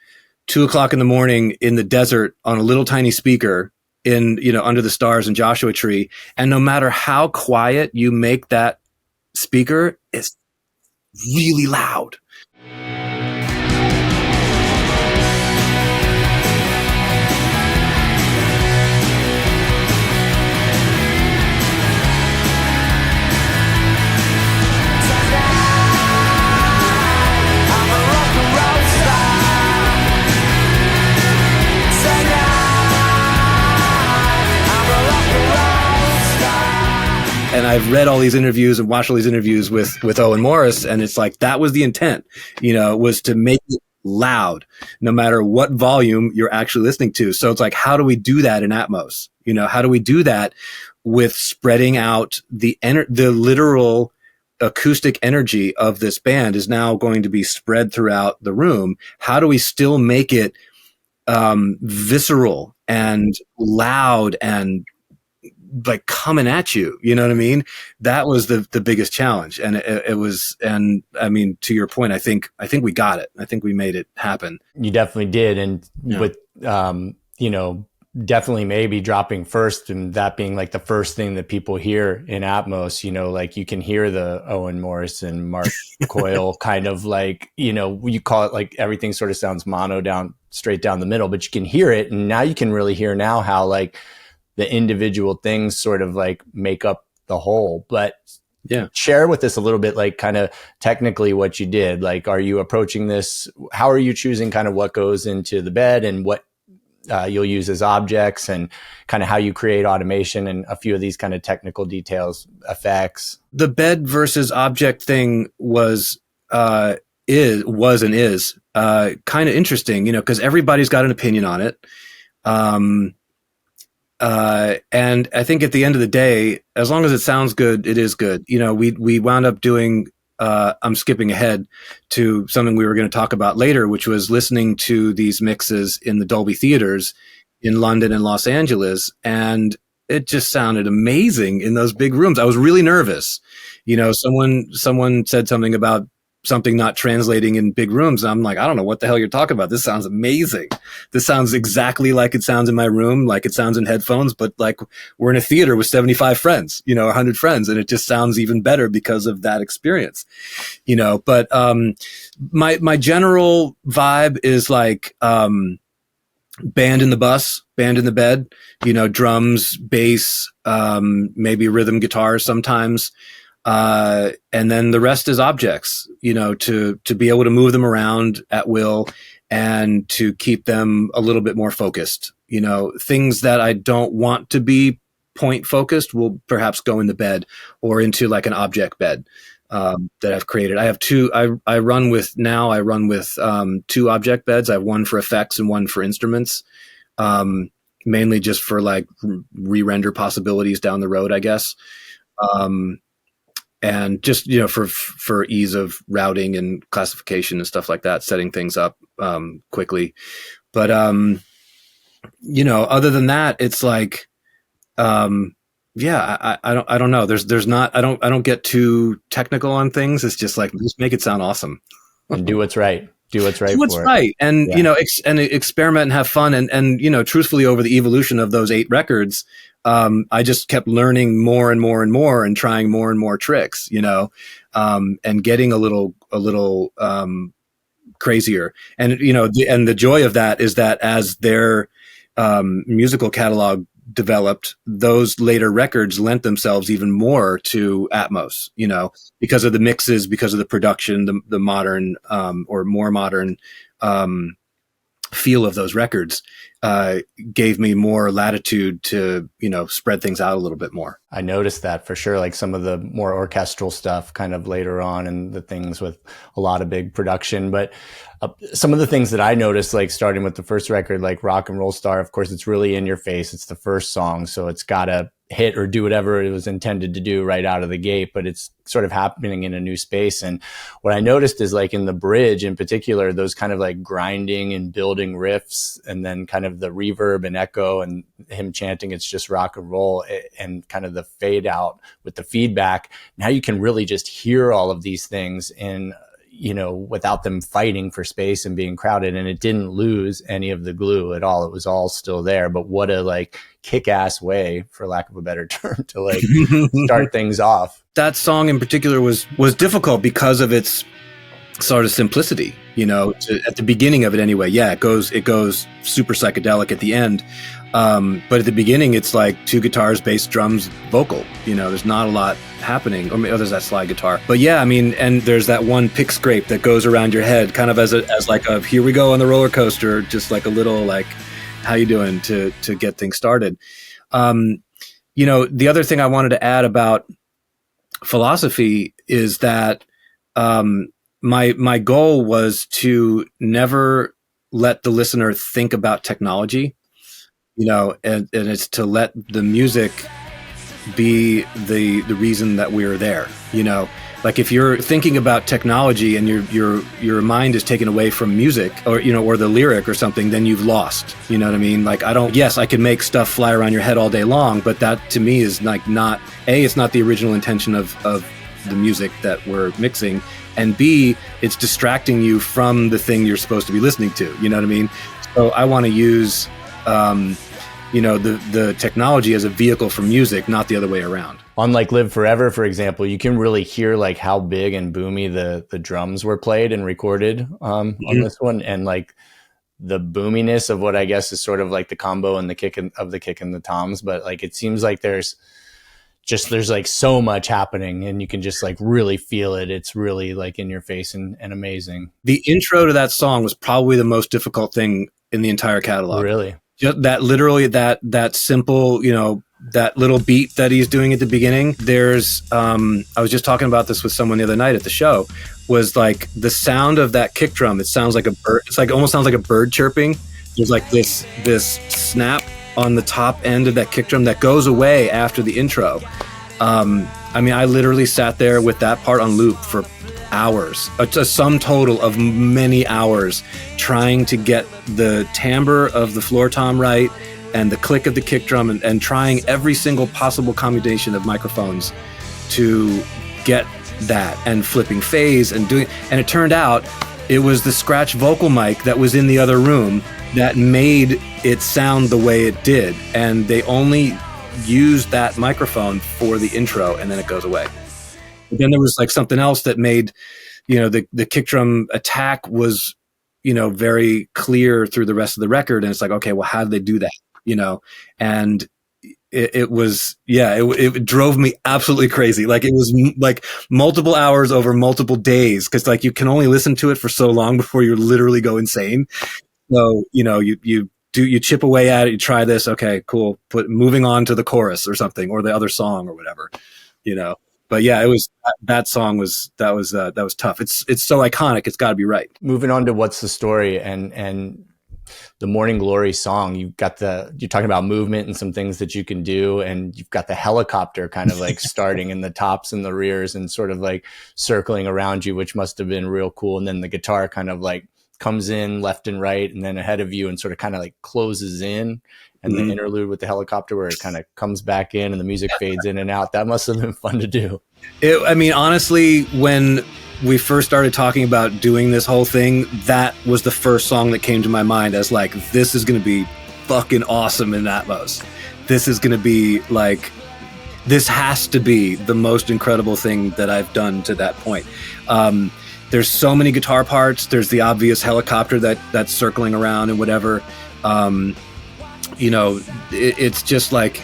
2:00 in the morning in the desert on a little tiny speaker in, under the stars and Joshua Tree. And no matter how quiet you make that speaker, it's really loud. And I've read all these interviews and watched all these interviews with Owen Morris, and it's like that was the intent, was to make it loud, no matter what volume you're actually listening to. So it's like, how do we do that in Atmos? How do we do that with spreading out the literal acoustic energy of this band is now going to be spread throughout the room? How do we still make it visceral and loud and like coming at you, you know what I mean? That was the biggest challenge. And it was, and I mean, to your point, I think we got it. I think we made it happen. You definitely did. And with, Definitely Maybe dropping first, and that being like the first thing that people hear in Atmos, like you can hear the Owen Morris and Mark Coyle kind of like, you call it like everything sort of sounds mono straight down the middle, but you can hear it. And now you can really hear now how like the individual things sort of like make up the whole. But share with us a little bit, like kind of technically what you did. Like, are you approaching this? How are you choosing kind of what goes into the bed and what you'll use as objects, and kind of how you create automation and a few of these kind of technical details, effects? The bed versus object thing was kind of interesting, because everybody's got an opinion on it. And I think at the end of the day, as long as it sounds good, it is good. We wound up doing, I'm skipping ahead to something we were going to talk about later, which was listening to these mixes in the Dolby theaters in London and Los Angeles. And it just sounded amazing in those big rooms. I was really nervous. Someone said something about something not translating in big rooms. I'm like, I don't know what the hell you're talking about. This sounds amazing. This sounds exactly like it sounds in my room, like it sounds in headphones, but like we're in a theater with 75 friends, 100 friends, and it just sounds even better because of that experience, but, my general vibe is like, band in the bus, band in the bed, drums, bass, maybe rhythm guitar sometimes. And then the rest is objects, to be able to move them around at will and to keep them a little bit more focused. Things that I don't want to be point focused will perhaps go in the bed or into like an object bed, that I've created. I have two, I run with 2 object beds. I have one for effects and one for instruments, mainly just for like re-render possibilities down the road, I guess. And just, for ease of routing and classification and stuff like that, setting things up quickly. But, other than that, it's like, I don't know. There's not, I don't get too technical on things. It's just like, just make it sound awesome. And do what's right. Do what's right. And, and experiment and have fun. And, truthfully, over the evolution of those 8 records, I just kept learning more and more and more and trying more and more tricks, and getting a little crazier. And, and the joy of that is that as their musical catalog developed, those later records lent themselves even more to Atmos, because of the mixes, because of the production, the modern, or more modern, feel of those records, gave me more latitude to, spread things out a little bit more. I noticed that for sure, like some of the more orchestral stuff kind of later on and the things with a lot of big production. But some of the things that I noticed, like starting with the first record, like Rock and Roll Star, of course, it's really in your face. It's the first song. So it's gotta hit or do whatever it was intended to do right out of the gate, but it's sort of happening in a new space. And what I noticed is like in the bridge in particular, those kind of like grinding and building riffs, and then kind of the reverb and echo and him chanting, "It's just rock and roll," and kind of the fade out with the feedback. Now you can really just hear all of these things in, you know, without them fighting for space and being crowded. And it didn't lose any of the glue at all. It was all still there. But what a like kick-ass way, for lack of a better term, to like start things off. That song in particular was difficult because of its sort of simplicity, you know, at the beginning of it anyway. Yeah, it goes super psychedelic at the end. But at the beginning, it's like two guitars, bass, drums, vocal. You know, there's not a lot happening. Or there's that slide guitar. But yeah, I mean, and there's that one pick scrape that goes around your head, kind of as like a here we go on the roller coaster, just like a little like, how you doing, to get things started. You know, the other thing I wanted to add about philosophy is that my goal was to never let the listener think about technology. You know, and it's to let the music be the reason that we're there. You know, like if you're thinking about technology and your mind is taken away from music, or, you know, or the lyric or something, then you've lost. You know what I mean? Like yes, I can make stuff fly around your head all day long, but that to me is like not it's not the original intention of the music that we're mixing, and B, it's distracting you from the thing you're supposed to be listening to. You know what I mean? So I want to use you know, the technology as a vehicle for music, not the other way around. On like Live Forever, for example, you can really hear like how big and boomy the drums were played and recorded on this one, and like the boominess of what I guess is sort of like the combo and the kick and the toms. But like it seems like there's like so much happening, and you can just like really feel it. It's really like in your face and amazing. The intro to that song was probably the most difficult thing in the entire catalog. Really? Just that literally that simple, you know, that little beat that he's doing at the beginning. There's I was just talking about this with someone the other night at the show, was like the sound of that kick drum. It sounds like a bird. It's like almost sounds like a bird chirping. There's like this snap on the top end of that kick drum that goes away after the intro. I mean, I literally sat there with that part on loop for hours, a sum total of many hours, trying to get the timbre of the floor tom right and the click of the kick drum, and trying every single possible combination of microphones to get that, and flipping phase and doing. And it turned out it was the scratch vocal mic that was in the other room that made it sound the way it did. And they only used that microphone for the intro, and then it goes away. But then there was like something else that made, you know, the kick drum attack was, you know, very clear through the rest of the record. And it's like, okay, well, how did they do that? You know, and it was, yeah, it drove me absolutely crazy. Like it was like multiple hours over multiple days, because like you can only listen to it for so long before you literally go insane. So, you know, you chip away at it, you try this, okay, cool, moving on to the chorus or something, or the other song or whatever, you know. But yeah, it was that song was tough. It's so iconic. It's got to be right. Moving on to What's the Story and the Morning Glory song, you're talking about movement and some things that you can do, and you've got the helicopter kind of like starting in the tops and the rears and sort of like circling around you, which must have been real cool. And then the guitar kind of like comes in left and right and then ahead of you and sort of kind of like closes in. And the interlude with the helicopter where it kind of comes back in and the music fades in and out. That must have been fun to do. I mean, honestly, when we first started talking about doing this whole thing, that was the first song that came to my mind as like, this is going to be fucking awesome in Atmos. This is going to be like, this has to be the most incredible thing that I've done to that point. There's so many guitar parts. There's the obvious helicopter that's circling around and whatever. You know, it's just like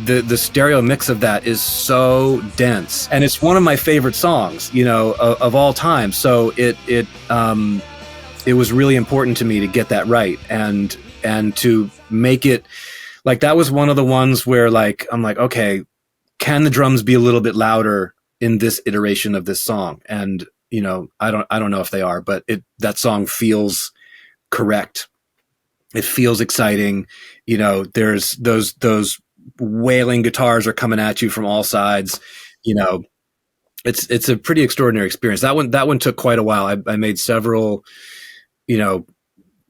the stereo mix of that is so dense, and it's one of my favorite songs, you know, of all time. So it was really important to me to get that right, and to make it like, that was one of the ones where like, I'm like, okay, can the drums be a little bit louder in this iteration of this song? And, you know, I don't know if they are, but that song feels correct. It feels exciting. You know, there's those wailing guitars are coming at you from all sides. You know, it's a pretty extraordinary experience. That one took quite a while. I made several, you know,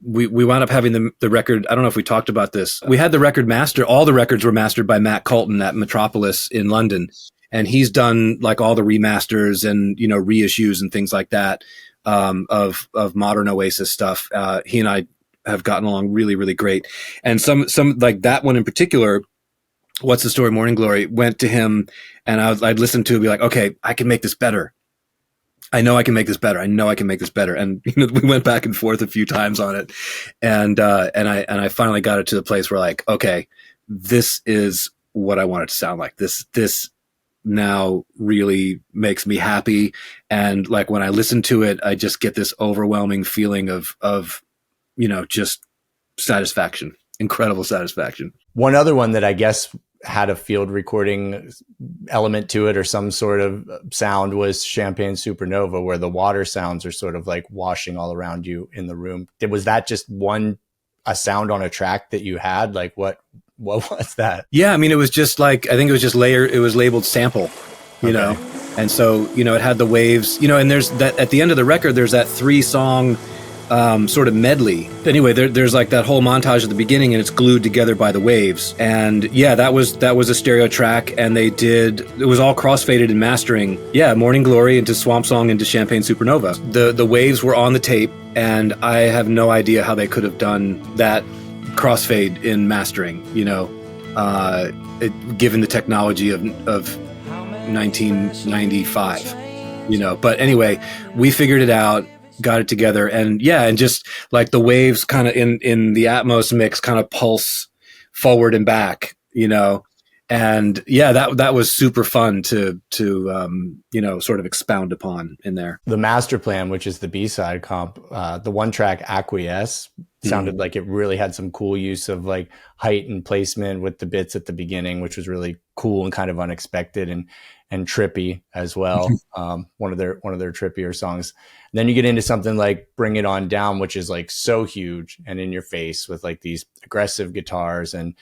we wound up having the record. I don't know if we talked about this. We had the record master. All the records were mastered by Matt Colton at Metropolis in London. And he's done like all the remasters and, you know, reissues and things like that, of modern Oasis stuff. He and I have gotten along really, really great. And some like that one in particular, What's the Story, Morning Glory, went to him, and I'd listen to it and be like, okay, I can make this better. I know I can make this better. I know I can make this better. And you know, we went back and forth a few times on it. And I finally got it to the place where like, okay, this is what I want it to sound like. This now really makes me happy. And like when I listen to it, I just get this overwhelming feeling of, you know, just satisfaction, incredible satisfaction. One other one that I guess had a field recording element to it or some sort of sound was Champagne Supernova, where the water sounds are sort of like washing all around you in the room. Was that just a sound on a track that you had? Like what was that? Yeah, I mean, it was just like, I think it was just it was labeled sample, you know? And so, you know, it had the waves, you know, and there's that at the end of the record, there's that 3-song sort of medley. Anyway, there's like that whole montage at the beginning, and it's glued together by the waves. And yeah, that was a stereo track, and it was all crossfaded in mastering. Yeah, Morning Glory into Swamp Song into Champagne Supernova. The waves were on the tape, and I have no idea how they could have done that crossfade in mastering, you know, given the technology of 1995, you know. But anyway, we figured it out, got it together, and yeah, and just like the waves kind of in the Atmos mix kind of pulse forward and back, you know. And yeah, that was super fun to you know, sort of expound upon in there. The Master Plan, which is the B-side comp, the one track Acquiesce sounded like it really had some cool use of like height and placement with the bits at the beginning, which was really cool and kind of unexpected and trippy as well. One of their trippier songs. And then you get into something like Bring It On Down, which is like so huge and in your face with like these aggressive guitars and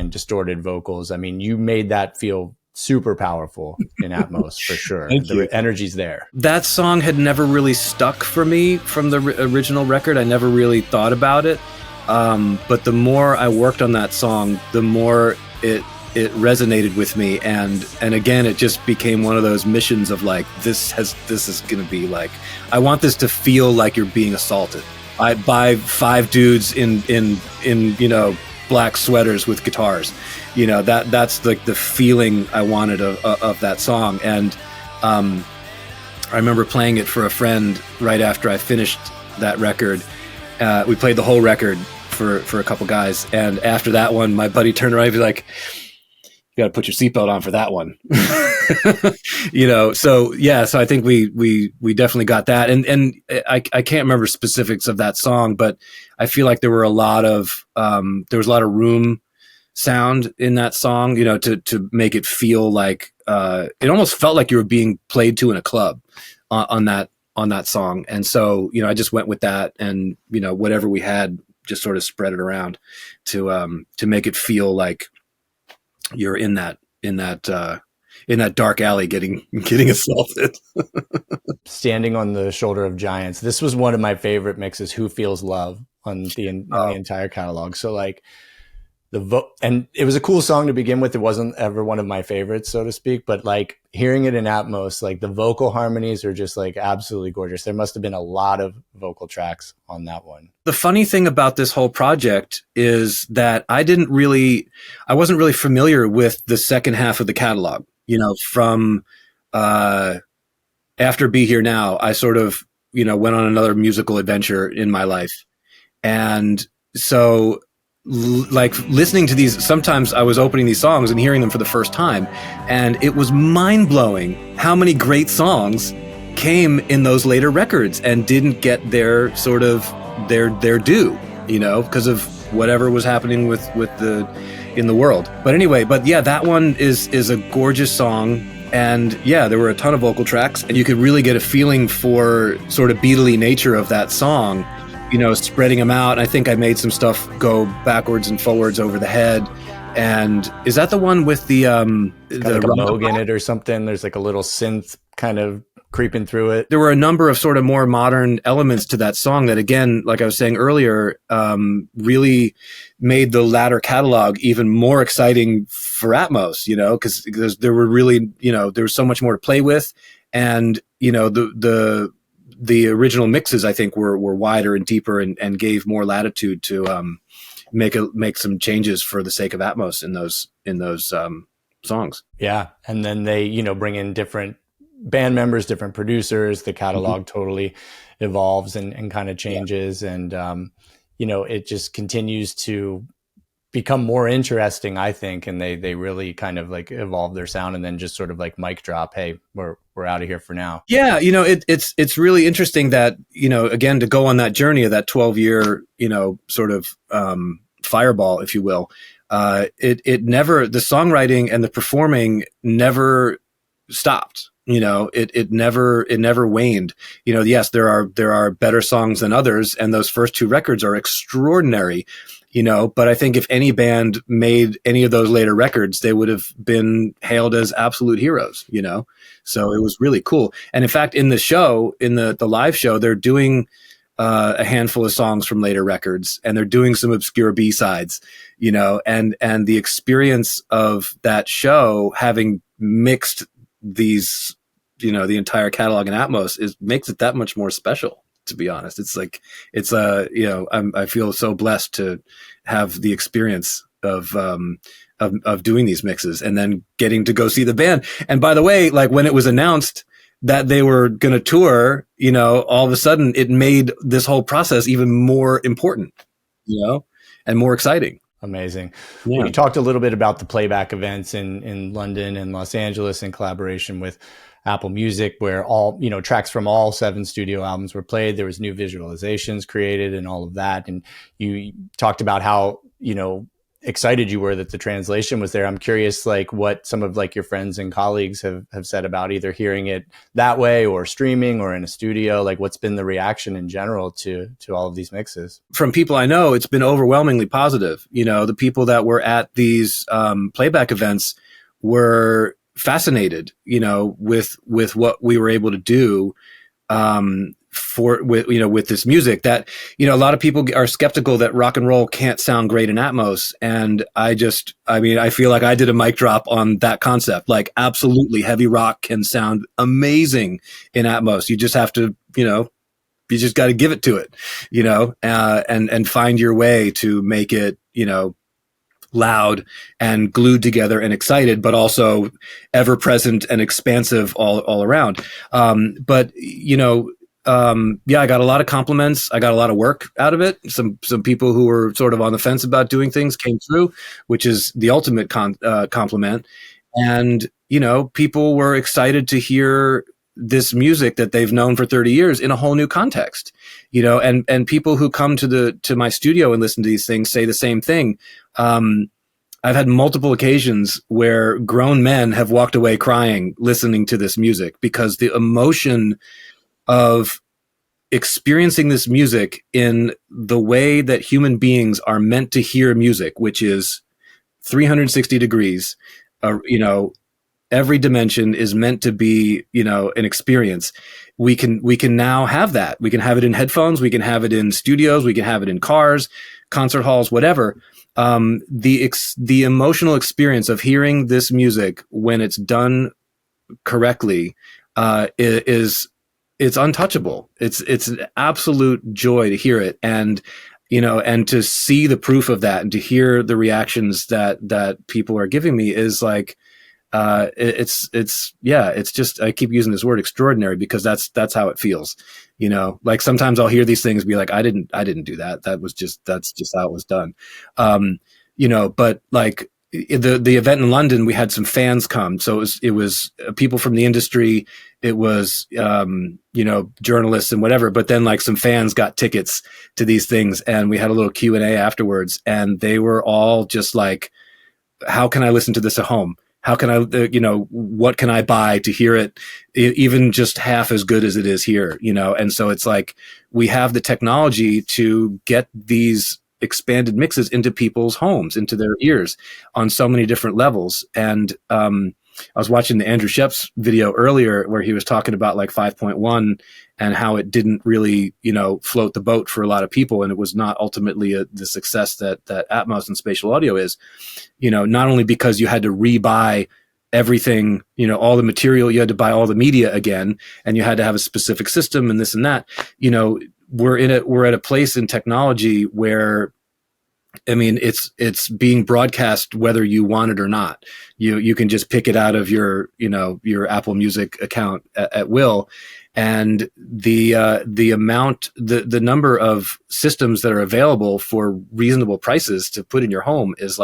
distorted vocals. I mean, you made that feel super powerful in Atmos for sure. The energy's there. That song had never really stuck for me from the original record. I never really thought about it. But the more I worked on that song, the more it resonated with me, and again, it just became one of those missions of like, this is going to be like, I want this to feel like you're being assaulted by 5 dudes in you know, black sweaters with guitars, you know. That's like the feeling I wanted of that song. And I remember playing it for a friend right after I finished that record. We played the whole record for a couple guys, and after that one, my buddy turned around and be like, you got to put your seatbelt on for that one. You know, so yeah, so I think we definitely got that. And I can't remember specifics of that song, but I feel like there was a lot of room sound in that song, you know, to make it feel like, it almost felt like you were being played to in a club on that song. And so, you know, I just went with that, and, you know, whatever we had, just sort of spread it around to make it feel like you're in that dark alley getting assaulted. Standing on the Shoulder of Giants. This was one of my favorite mixes, Who Feels Love, on the entire catalog. So like and it was a cool song to begin with. It wasn't ever one of my favorites, so to speak, but like hearing it in Atmos, like the vocal harmonies are just like absolutely gorgeous. There must have been a lot of vocal tracks on that one. The funny thing about this whole project is that I wasn't really familiar with the second half of the catalog, you know. From after Be Here Now, I sort of, you know, went on another musical adventure in my life. And so like listening to these, sometimes I was opening these songs and hearing them for the first time, and it was mind-blowing how many great songs came in those later records and didn't get their sort of their due, you know, because of whatever was happening with in the world. But anyway, yeah, that one is a gorgeous song. And yeah, there were a ton of vocal tracks, and you could really get a feeling for sort of Beatley nature of that song spreading them out. I think I made some stuff go backwards and forwards over the head. And is that the one with the like a Moog in it or something? There's like a little synth kind of creeping through it. There were a number of sort of more modern elements to that song that, again, like I was saying earlier, really made the latter catalog even more exciting for Atmos, because there were really, there was so much more to play with. And, the original mixes, I think, were wider and deeper and gave more latitude to make some changes for the sake of Atmos in those songs. Yeah. And then they, bring in different band members, different producers. The catalog totally evolves and kind of changes. Yeah. And, it just continues to become more interesting, I think. And they really kind of like evolve their sound and then just sort of like mic drop, hey, we're out of here for now. Yeah. It's really interesting that, again, to go on that journey of that 12-year, sort of fireball, if you will, it never, the songwriting and the performing never stopped. It never waned. Yes, there are better songs than others, and those first two records are extraordinary, but I think if any band made any of those later records, they would have been hailed as absolute heroes, so it was really cool. And in fact, in the show, in the live show, they're doing a handful of songs from later records, and they're doing some obscure B-sides, and the experience of that show, having mixed these, the entire catalog in Atmos, makes it that much more special, to be honest. It's like, I feel so blessed to have the experience of doing these mixes and then getting to go see the band. And by the way, like when it was announced that they were going to tour, all of a sudden it made this whole process even more important, and more exciting. Amazing. Yeah. Well, you talked a little bit about the playback events in London and Los Angeles in collaboration with Apple Music, where all, tracks from all 7 studio albums were played. There was new visualizations created and all of that. And you talked about how, excited you were that the translation was there. I'm curious, like what some of like your friends and colleagues have said about either hearing it that way or streaming or in a studio. Like what's been the reaction in general to all of these mixes? From people I know, it's been overwhelmingly positive. The people that were at these playback events were fascinated, with what we were able to do with this music. That, a lot of people are skeptical that rock and roll can't sound great in Atmos. And I feel like I did a mic drop on that concept. Like absolutely, heavy rock can sound amazing in Atmos. You just have to, you just got to give it to it, and find your way to make it, loud and glued together and excited, but also ever present and expansive all around. I got a lot of compliments. I got a lot of work out of it. Some people who were sort of on the fence about doing things came through, which is the ultimate compliment. And, people were excited to hear this music that they've known for 30 years in a whole new context, and people who come to my studio and listen to these things say the same thing. I've had multiple occasions where grown men have walked away crying listening to this music, because the emotion of experiencing this music in the way that human beings are meant to hear music, which is 360 degrees, every dimension is meant to be, an experience. We can now have that. We can have it in headphones. We can have it in studios. We can have it in cars, concert halls, whatever. The emotional experience of hearing this music when it's done correctly, it's untouchable. It's an absolute joy to hear it. And, and to see the proof of that and to hear the reactions that people are giving me is like, it's just, I keep using this word extraordinary because that's how it feels, like sometimes I'll hear these things be like, I didn't do that. That's just how it was done. But like the event in London, we had some fans come. So it was people from the industry. It was, journalists and whatever, but then like some fans got tickets to these things and we had a little Q&A afterwards, and they were all just like, how can I listen to this at home? How can I, what can I buy to hear it even just half as good as it is here, And so it's like we have the technology to get these expanded mixes into people's homes, into their ears on so many different levels. And I was watching the Andrew Sheps video earlier where he was talking about like 5.1 and how it didn't really, float the boat for a lot of people. And it was not ultimately the success that Atmos and spatial audio is, not only because you had to rebuy everything, all the material, you had to buy all the media again, and you had to have a specific system and this and that, we're at a place in technology where, it's being broadcast whether you want it or not. You can just pick it out of your Apple Music account at will. And the number of systems that are available for reasonable prices to put in your home is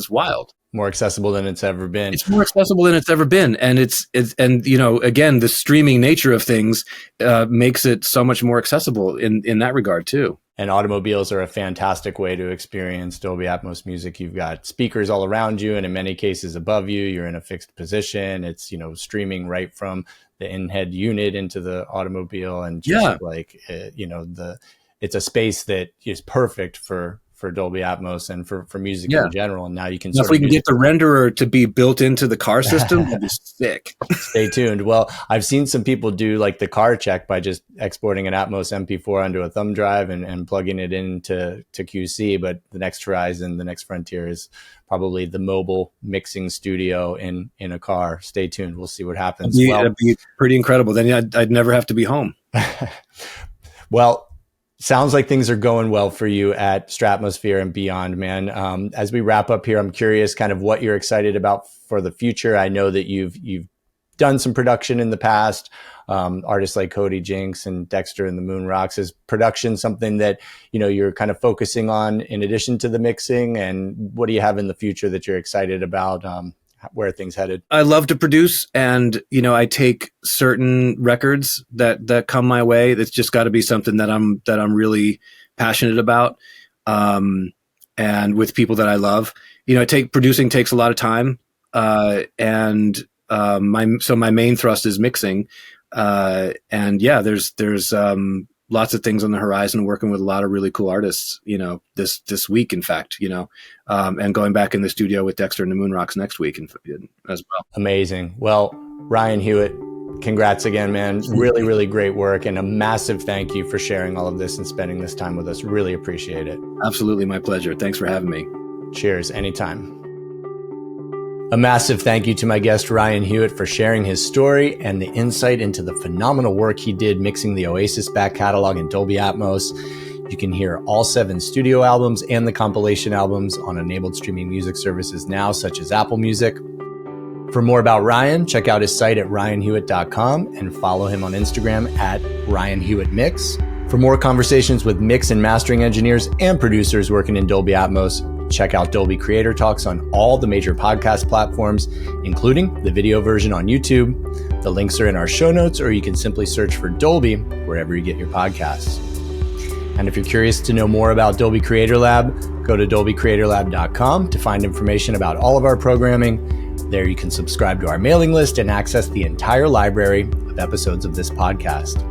wild. More accessible than it's ever been. It's more accessible than it's ever been. And again, the streaming nature of things makes it so much more accessible in that regard too. And automobiles are a fantastic way to experience Dolby Atmos music. You've got speakers all around you, and in many cases above you. You're in a fixed position. It's, streaming right from the in-head unit into the automobile, and just it's a space that is perfect for Dolby Atmos and for music in general. And now you can if we can get the renderer to be built into the car system, that'd be sick. Stay tuned. Well, I've seen some people do like the car check by just exporting an Atmos MP4 onto a thumb drive and plugging it into QC. But the next horizon, the next frontier is probably the mobile mixing studio in a car. Stay tuned. We'll see what happens. It'd be pretty incredible. Then I'd never have to be home. Well, sounds like things are going well for you at Stratmosphere and beyond, man. As we wrap up here, I'm curious kind of what you're excited about for the future. I know that you've done some production in the past. Artists like Cody Jinks and Dexter and the Moon Rocks. Is production something that, you're kind of focusing on in addition to the mixing? And what do you have in the future that you're excited about? Where are things headed? I love to produce, and I take certain records that come my way. It's just got to be something that I'm really passionate about, and with people that I love. Producing takes a lot of time, and my main thrust is mixing, and there's lots of things on the horizon, working with a lot of really cool artists, this week, in fact, and going back in the studio with Dexter and the Moon Rocks next week as well. Amazing. Well, Ryan Hewitt, congrats again, man. Really, really great work. And a massive thank you for sharing all of this and spending this time with us. Really appreciate it. Absolutely. My pleasure. Thanks for having me. Cheers. Anytime. A massive thank you to my guest, Ryan Hewitt, for sharing his story and the insight into the phenomenal work he did mixing the Oasis back catalog in Dolby Atmos. You can hear all 7 studio albums and the compilation albums on enabled streaming music services now, such as Apple Music. For more about Ryan, check out his site at ryanhewitt.com and follow him on Instagram at ryanhewittmix. For more conversations with mix and mastering engineers and producers working in Dolby Atmos, check out Dolby Creator Talks on all the major podcast platforms, including the video version on YouTube. The links are in our show notes, or you can simply search for Dolby wherever you get your podcasts. And if you're curious to know more about Dolby Creator Lab, go to dolbycreatorlab.com to find information about all of our programming. There you can subscribe to our mailing list and access the entire library of episodes of this podcast.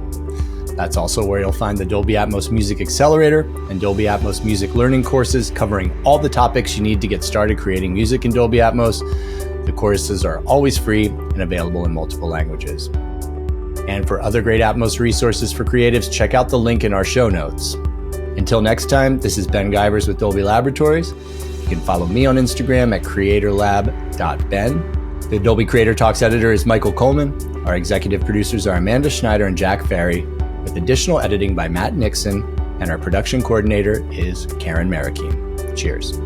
That's also where you'll find the Dolby Atmos Music Accelerator and Dolby Atmos Music Learning courses covering all the topics you need to get started creating music in Dolby Atmos. The courses are always free and available in multiple languages. And for other great Atmos resources for creatives, check out the link in our show notes. Until next time, this is Ben Givers with Dolby Laboratories. You can follow me on Instagram at creatorlab.ben. The Dolby Creator Talks editor is Michael Coleman. Our executive producers are Amanda Schneider and Jack Ferry, with additional editing by Matt Nixon, and our production coordinator is Karen Marikine. Cheers.